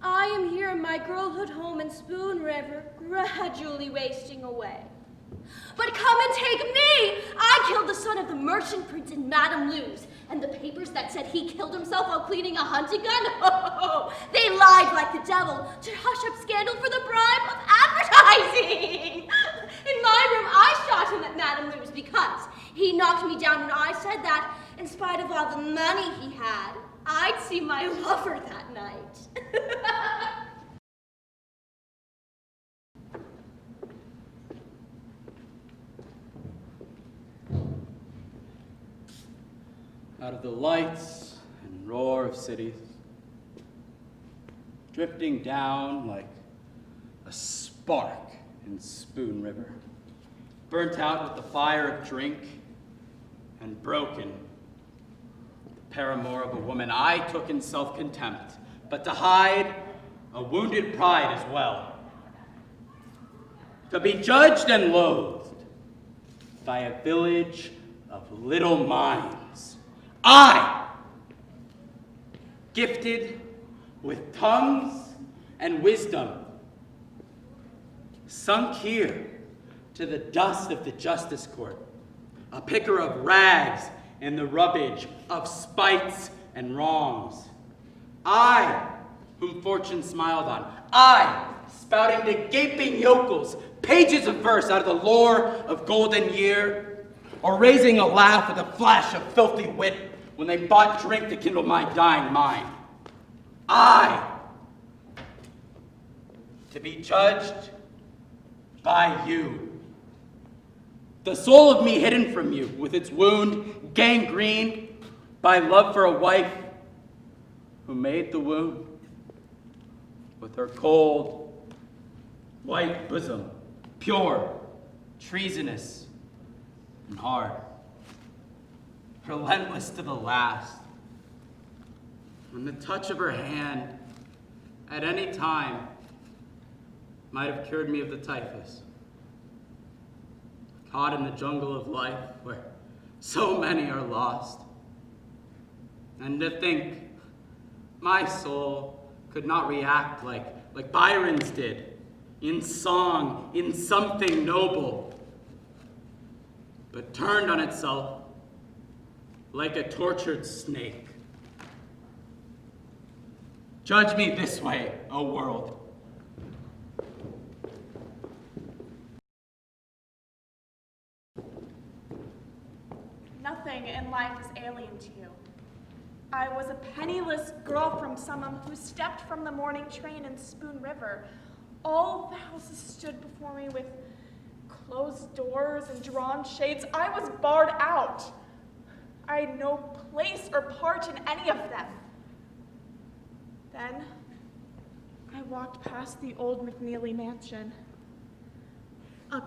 I am here in my girlhood home in Spoon River, gradually wasting away. But come and take me! I killed the son of the merchant prince in Madame Lou's, and the papers that said he killed himself while cleaning a hunting gun, oh, they lied like the devil to hush up scandal for the bribe of advertising. In my room, I shot him at Madame Lou's because he knocked me down when I said that, in spite of all the money he had, I'd see my lover that night. Out of the lights and roar of cities, drifting down like a spark in Spoon River, burnt out with the fire of drink and broken, the paramour of a woman I took in self-contempt, but to hide a wounded pride as well. To be judged and loathed by a village of little minds, I, gifted with tongues and wisdom, sunk here to the dust of the justice court, a picker of rags in the rubbish of spites and wrongs. I, whom fortune smiled on, I, spouting to gaping yokels pages of verse out of the lore of golden year, or raising a laugh with a flash of filthy wit when they bought drink to kindle my dying mind. I, to be judged by you. The soul of me hidden from you, with its wound gangrened by love for a wife who made the wound with her cold, white bosom, pure, treasonous, and hard, relentless to the last. And the touch of her hand at any time might have cured me of the typhus. Caught in the jungle of life where so many are lost. And to think my soul could not react like Byron's did, in song, in something noble, but turned on itself like a tortured snake. Judge me this way, O world. Nothing in life is alien to you. I was a penniless girl from Summum who stepped from the morning train in Spoon River. All the houses stood before me with closed doors and drawn shades. I was barred out. I had no place or part in any of them. Then I walked past the old McNeely mansion. A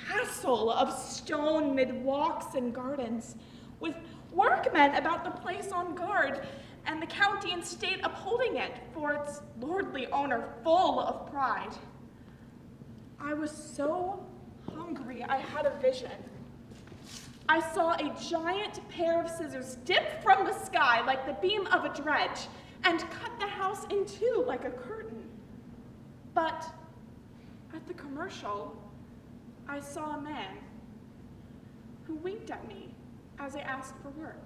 castle of stone mid walks and gardens, with workmen about the place on guard, and the county and state upholding it for its lordly owner, full of pride. I was so hungry, I had a vision. I saw a giant pair of scissors dip from the sky like the beam of a dredge and cut the house in two like a curtain. But at the commercial, I saw a man who winked at me as I asked for work.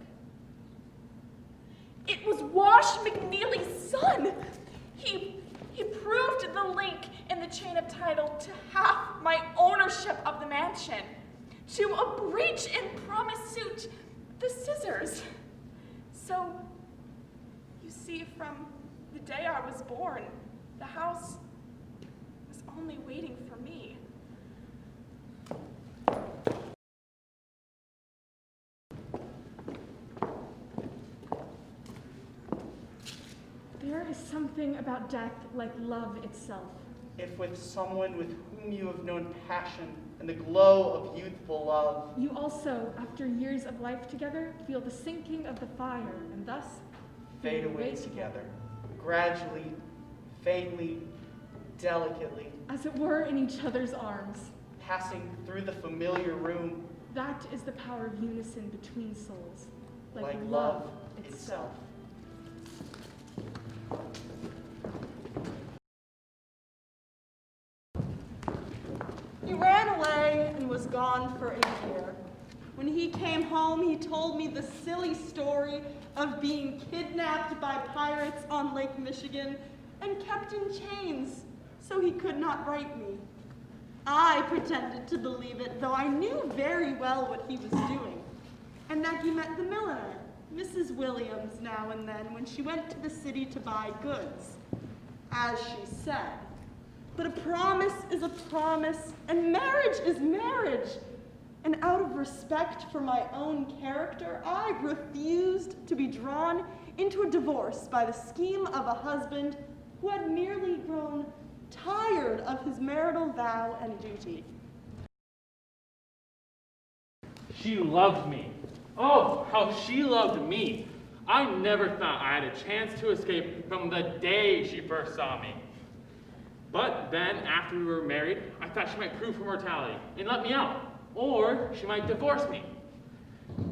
It was Wash McNeely's son. He proved the link in the chain of title to half my ownership of the mansion, to a breach in promise suit, the scissors. So, you see, from the day I was born, the house was only waiting for me. There is something about death like love itself. If with someone with whom you have known passion and the glow of youthful love, You also, after years of life together, feel the sinking of the fire, and thus fade away together, gradually, faintly, delicately, as it were in each other's arms. passing through the familiar room That is the power of unison between souls, like love itself. He ran away and was gone for a year. When he came home, he told me the silly story of being kidnapped by pirates on Lake Michigan and kept in chains so he could not write me. I pretended to believe it, though I knew very well what he was doing, and that he met the milliner, Mrs. Williams, now and then when she went to the city to buy goods, as she said. But a promise is a promise, and marriage is marriage. And out of respect for my own character, I refused to be drawn into a divorce by the scheme of a husband who had merely grown tired of his marital vow and duty. She loved me. Oh, how she loved me. I never thought I had a chance to escape from the day she first saw me. But then, after we were married, I thought she might prove her mortality and let me out, or she might divorce me.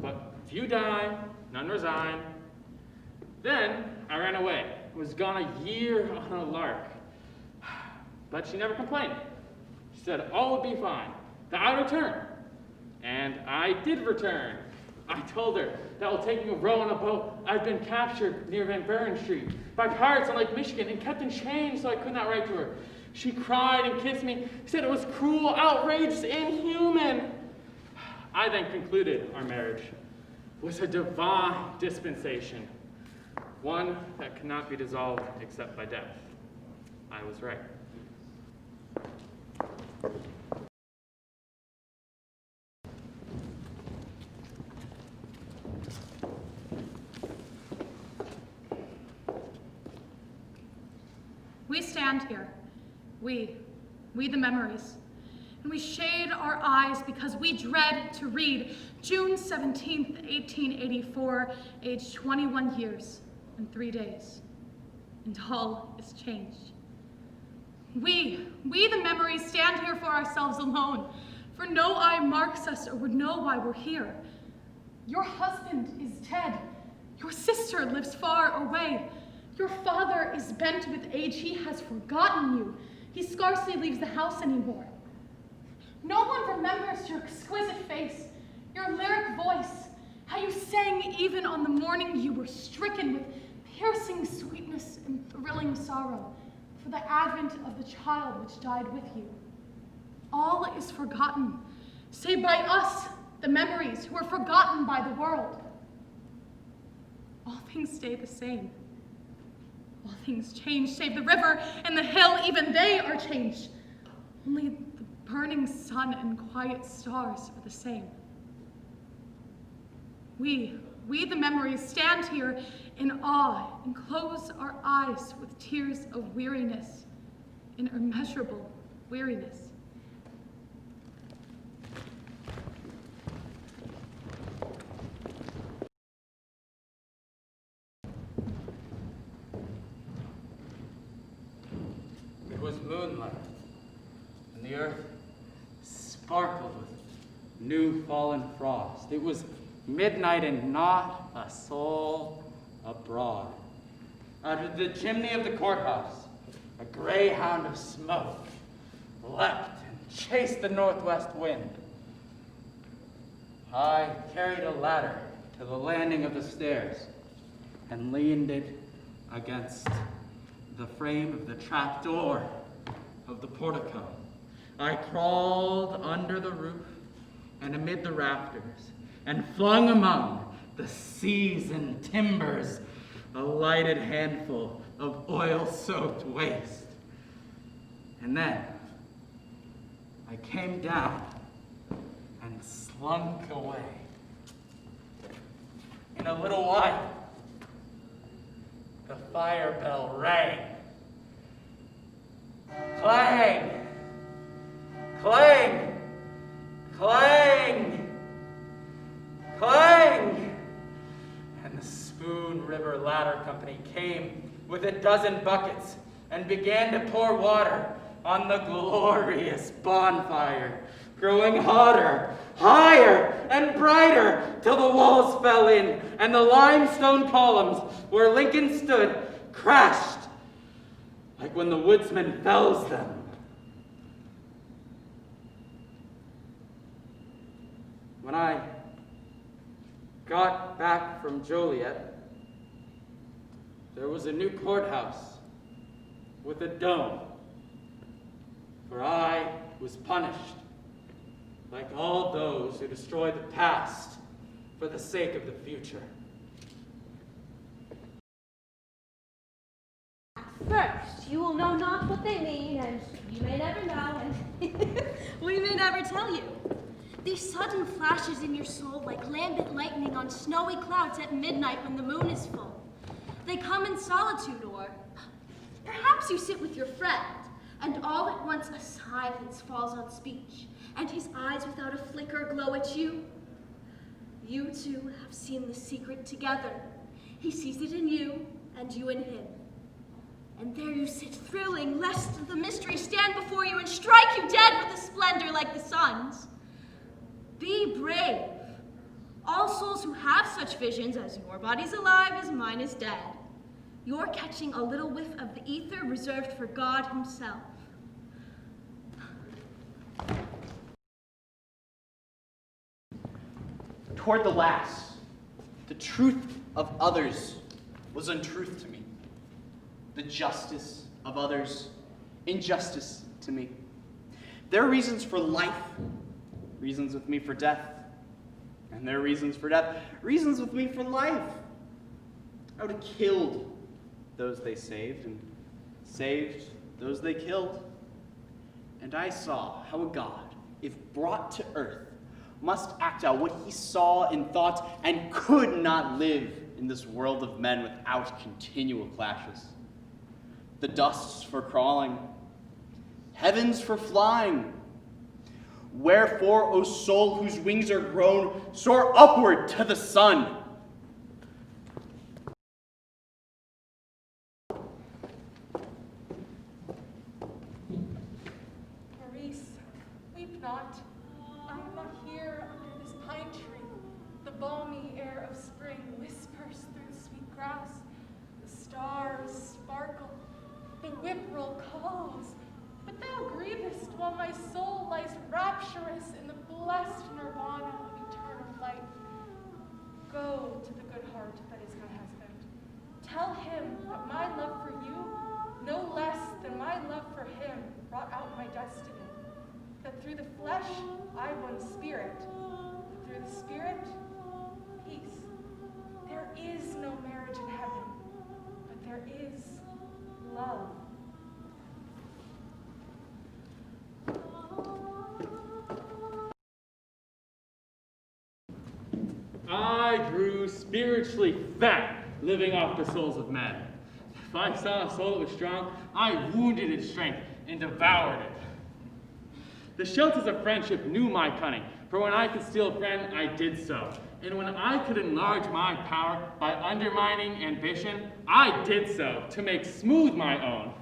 But if you die, none resigned. Then I ran away, was gone a year on a lark. But she never complained. She said all would be fine, that I'd return. And I did return. I told her that while taking a row on a boat, I'd been captured near Van Buren Street by pirates on Lake Michigan and kept in chains so I could not write to her. She cried and kissed me, said it was cruel, outrageous, inhuman. I then concluded our marriage was a divine dispensation, one that cannot be dissolved except by death. I was right. We stand here, we the memories, and we shade our eyes because we dread to read June 17th, 1884, age 21 years and 3 days, and all is changed. We the memories stand here for ourselves alone, for no eye marks us or would know why we're here. Your husband is dead, your sister lives far away, your father is bent with age, he has forgotten you. He scarcely leaves the house anymore. No one remembers your exquisite face, your lyric voice, how you sang even on the morning you were stricken with piercing sweetness and thrilling sorrow for the advent of the child which died with you. All is forgotten, save by us, the memories, who are forgotten by the world. All things stay the same. All things change, save the river and the hill, even they are changed. Only the burning sun and quiet stars are the same. We the memories, stand here in awe and close our eyes with tears of weariness, in immeasurable weariness. It was moonlight, and the earth sparkled with new fallen frost. It was midnight and not a soul abroad. Out of the chimney of the courthouse, a greyhound of smoke leapt and chased the northwest wind. I carried a ladder to the landing of the stairs and leaned it against the frame of the trap door of the portico. I crawled under the roof and amid the rafters and flung among the seasoned timbers a lighted handful of oil-soaked waste. And then I came down and slunk away. In a little while, the fire bell rang. Clang! Clang! Clang! Clang! And the Spoon River Ladder Company came with a dozen buckets and began to pour water on the glorious bonfire, growing hotter, higher, and brighter, till the walls fell in, and the limestone columns where Lincoln stood crashed, like when the woodsman fells them. When I got back from Joliet, there was a new courthouse with a dome, for I was punished, like all those who destroy the past for the sake of the future. First, you will know not what they mean, and you may never know, and we may never tell you. These sudden flashes in your soul like lambent lightning on snowy clouds at midnight when the moon is full. They come in solitude, or perhaps you sit with your friend, and all at once a silence falls on speech, and his eyes without a flicker glow at you. You two have seen the secret together. He sees it in you, and you in him. And there you sit thrilling, lest the mystery stand before you and strike you dead with a splendor like the sun's. Be brave. all souls who have such visions as your body's alive as mine is dead. You're catching a little whiff of the ether reserved for God himself. Toward the last, the truth of others was untruth to me. The justice of others, injustice to me. There are reasons for life, reasons with me for death. And there are reasons for death, reasons with me for life. I would have killed those they saved, and saved those they killed. And I saw how a God, if brought to earth, must act out what he saw and thought and could not live in this world of men without continual clashes. The dusts for crawling, heavens for flying. Wherefore, O soul whose wings are grown, soar upward to the sun. Maurice, weep not. I am not here under this pine tree. The balmy air of spring whispers through the sweet grass. The stars sparkle. The whippoorwill calls. But thou grievest while my soul lies rapturous in the blessed nirvana of eternal life. Go to the good heart that is my husband. Tell him that my love for you, no less than my love for him, brought out my destiny. That through the flesh I won spirit, but through the spirit, peace. There is no marriage in heaven, but there is love. I grew spiritually fat living off the souls of men. If I saw a soul that was strong, I wounded its strength and devoured it. The shelters of friendship knew my cunning, for when I could steal a friend, I did so. And when I could enlarge my power by undermining ambition, I did so to make smooth my own.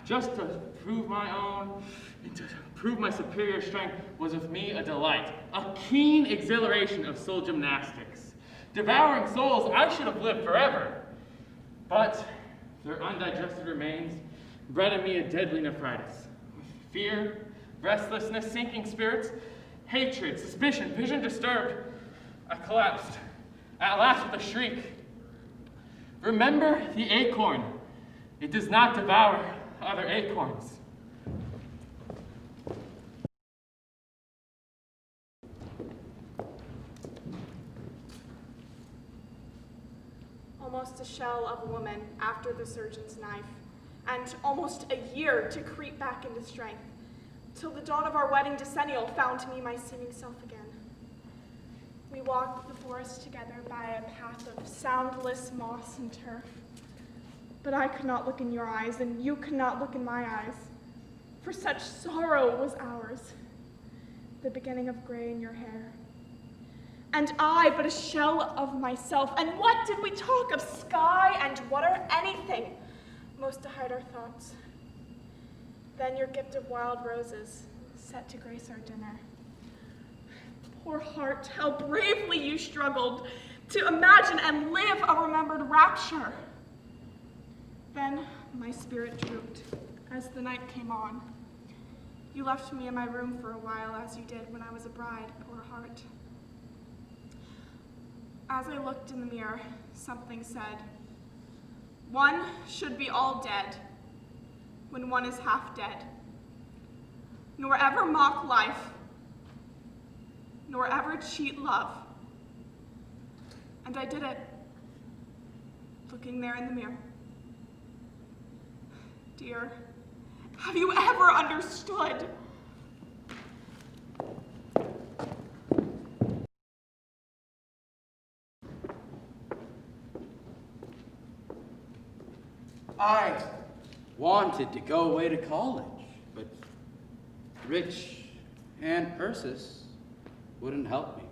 Just to prove my own, and to prove my superior strength was with me a delight, a keen exhilaration of soul gymnastics. Devouring souls, I should have lived forever. But their undigested remains bred in me a deadly nephritis. Fear, restlessness, sinking spirits, hatred, suspicion, vision disturbed, I collapsed, at last with a shriek. Remember the acorn. It does not devour other acorns. Almost a shell of a woman after the surgeon's knife, and almost a year to creep back into strength, till the dawn of our wedding decennial found me my seeming self again. We walked the forest together by a path of soundless moss and turf. But I could not look in your eyes, and you could not look in my eyes, for such sorrow was ours, the beginning of gray in your hair. And I but a shell of myself, and what did we talk of sky and water, anything, most to hide our thoughts. Then your gift of wild roses, set to grace our dinner. Poor heart, how bravely you struggled to imagine and live a remembered rapture. Then my spirit drooped as the night came on. You left me in my room for a while, as you did when I was a bride, poor heart. As I looked in the mirror, something said, one should be all dead when one is half dead, nor ever mock life, nor ever cheat love. And I did it, looking there in the mirror. Dear, have you ever understood? I wanted to go away to college, but Rich Aunt Ursus wouldn't help me.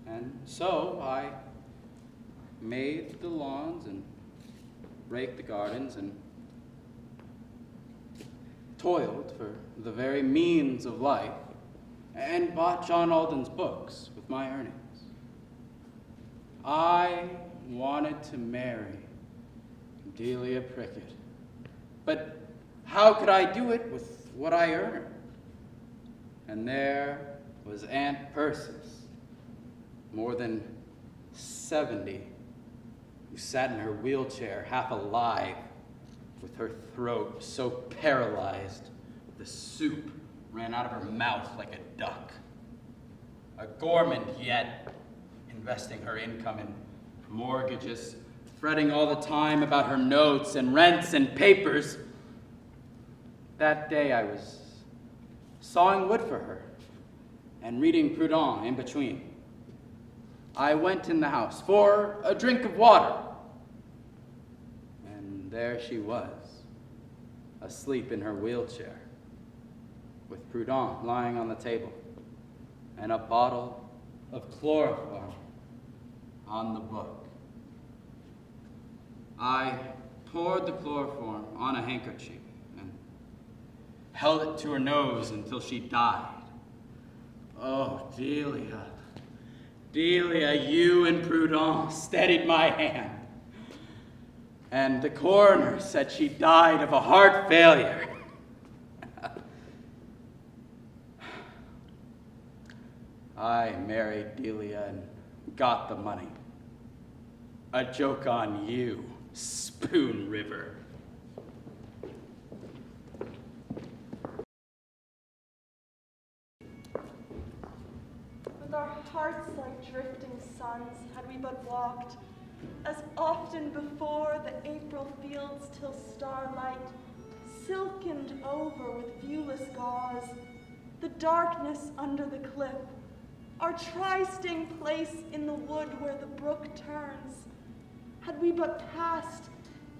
And so I made the lawns and raked the gardens and toiled for the very means of life and bought John Alden's books with my earnings. I wanted to marry Delia Prickett, but how could I do it with what I earned? And there was Aunt Persis, more than 70, who sat in her wheelchair, half alive, with her throat so paralyzed the soup ran out of her mouth like a duck. A gourmand yet, investing her income in mortgages, fretting all the time about her notes and rents and papers. That day I was sawing wood for her and reading Proudhon in between. I went in the house for a drink of water, and there she was, asleep in her wheelchair, with Proudhon lying on the table and a bottle of chloroform on the book. I poured the chloroform on a handkerchief and held it to her nose until she died. Oh, Delia, Delia, you and Proudhon steadied my hand. And the coroner said she died of a heart failure. I married Delia and got the money. A joke on you, Spoon River. With our hearts like drifting suns, had we but walked, as often before, the April fields till starlight, silkened over with viewless gauze, the darkness under the cliff, our trysting place in the wood where the brook turns, had we but passed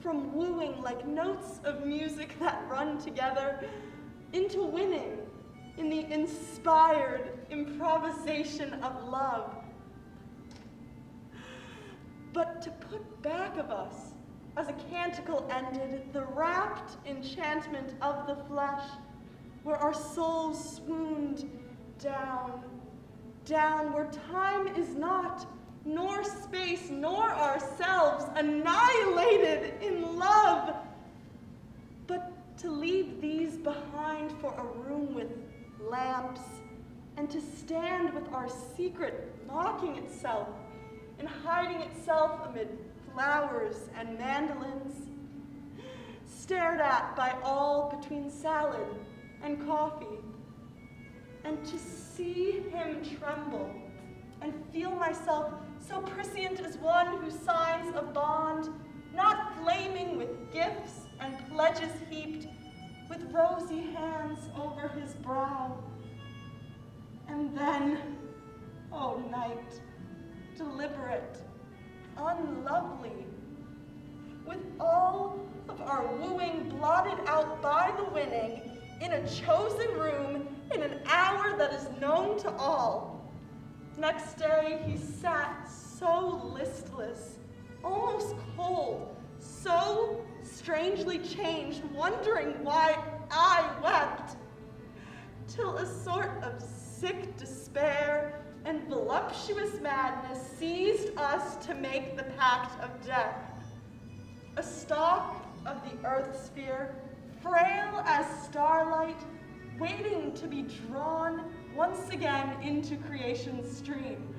from wooing like notes of music that run together into winning in the inspired improvisation of love. But to put back of us, as a canticle ended, the rapt enchantment of the flesh, where our souls swooned down, down where time is not, nor space, nor ourselves, annihilated in love, but to leave these behind for a room with lamps, and to stand with our secret mocking itself and hiding itself amid flowers and mandolins, stared at by all between salad and coffee, and to see him tremble and feel myself so prescient as one who signs a bond, not flaming with gifts and pledges heaped, with rosy hands over his brow. And then, oh night, deliberate, unlovely, with all of our wooing blotted out by the winning, in a chosen room, in an hour that is known to all. Next day he sat so listless, almost cold, so strangely changed, wondering why I wept, till a sort of sick despair and voluptuous madness seized us to make the pact of death. A stalk of the earth sphere, frail as starlight, waiting to be drawn once again into creation's stream,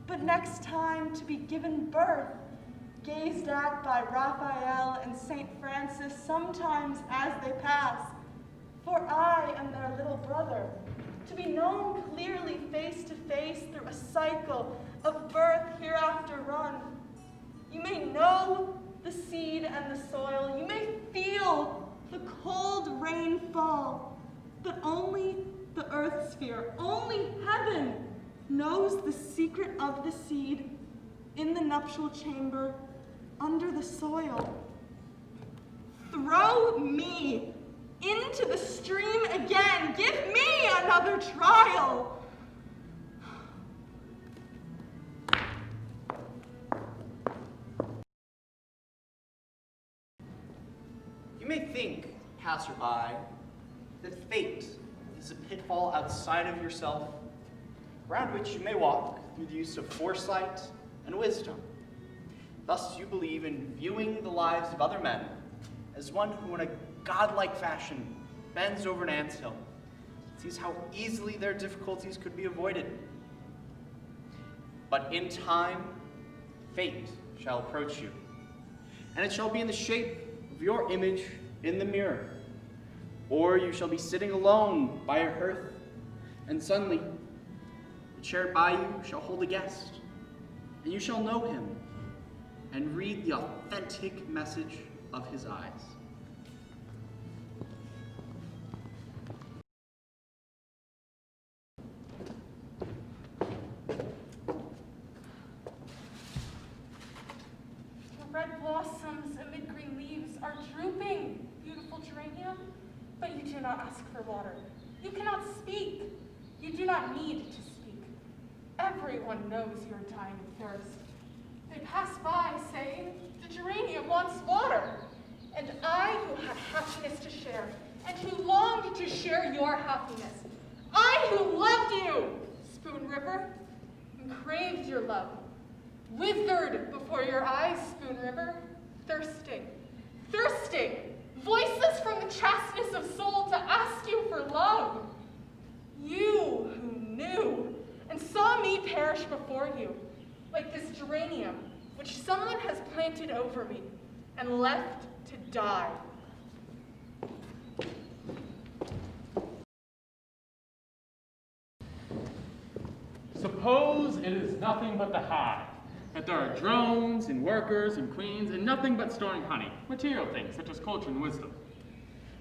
but next time to be given birth, gazed at by Raphael and St. Francis sometimes as they pass, for I am their little brother, to be known clearly face to face through a cycle of birth hereafter run. You may know the seed and the soil, you may feel the cold rain fall, but only the earth sphere, only heaven knows the secret of the seed in the nuptial chamber under the soil. Throw me into the stream again. Give me another trial. You may think, passerby, that fate is a pitfall outside of yourself, around which you may walk through the use of foresight and wisdom. Thus you believe in viewing the lives of other men as one who in a godlike fashion bends over an anthill, sees how easily their difficulties could be avoided. But in time, fate shall approach you, and it shall be in the shape of your image in the mirror. Or you shall be sitting alone by a hearth, and suddenly the chair by you shall hold a guest, and you shall know him and read the authentic message of his eyes. The red blossoms amid green leaves are drooping, beautiful geranium, but you do not ask for water. You cannot speak. You do not need to speak. Everyone knows you are dying of thirst. They pass by saying, the geranium wants water. And I, who had happiness to share, and who longed to share your happiness, I who loved you, Spoon River, and craved your love, withered before your eyes, Spoon River, thirsting, thirsting, voiceless from the chasteness of soul to ask you for love. You who knew and saw me perish before you, like this geranium which someone has planted over me and left to die. Suppose it is nothing but the hive, that there are drones and workers and queens and nothing but storing honey, material things such as culture and wisdom.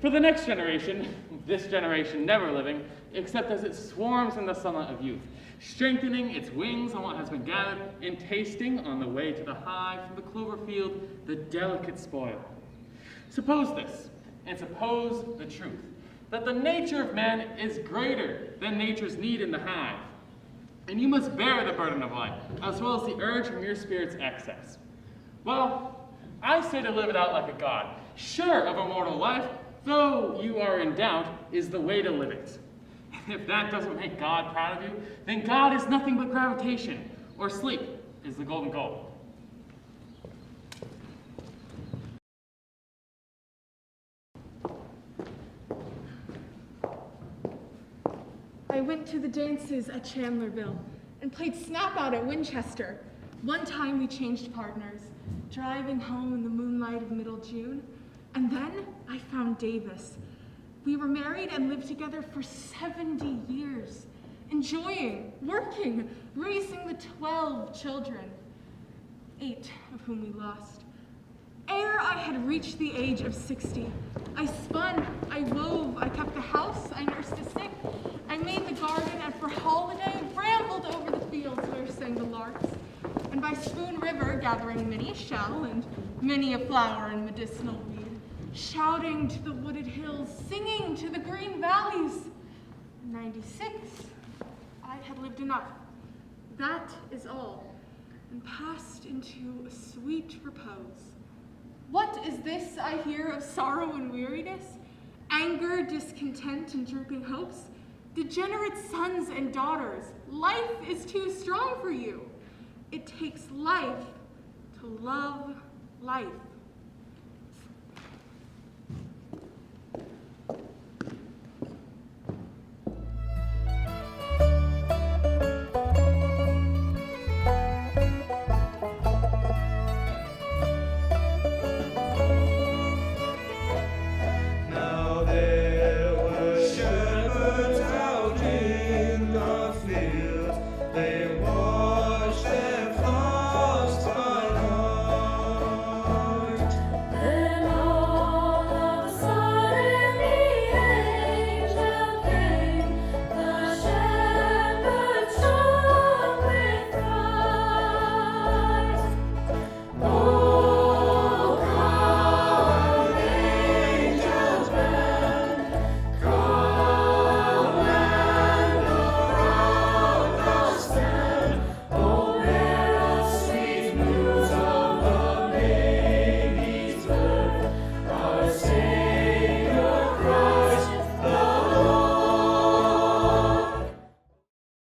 For the next generation, this generation never living, except as it swarms in the sunlight of youth, strengthening its wings on what has been gathered, and tasting on the way to the hive from the clover field the delicate spoil. Suppose this, and suppose the truth, that the nature of man is greater than nature's need in the hive, and you must bear the burden of life, as well as the urge from your spirit's excess. Well, I say to live it out like a god, sure of immortal life, though you are in doubt, is the way to live it. If that doesn't make God proud of you, then God is nothing but gravitation, or sleep is the golden goal. I went to the dances at Chandlerville and played Snap Out at Winchester. One time we changed partners, driving home in the moonlight of middle June. And then I found Davis. We were married and lived together for 70 years, enjoying, working, raising the 12 children, 8 of whom we lost. Ere I had reached the age of 60, I spun, I wove, I kept the house, I nursed the sick, I made the garden, and for holiday rambled over the fields where sang the larks, and by Spoon River gathering many a shell and many a flower and medicinal weed, shouting to the wooded hills, singing to the green valleys. 96, I had lived enough. That is all, and passed into a sweet repose. What is this I hear of sorrow and weariness, anger, discontent, and drooping hopes? Degenerate sons and daughters, life is too strong for you. It takes life to love life.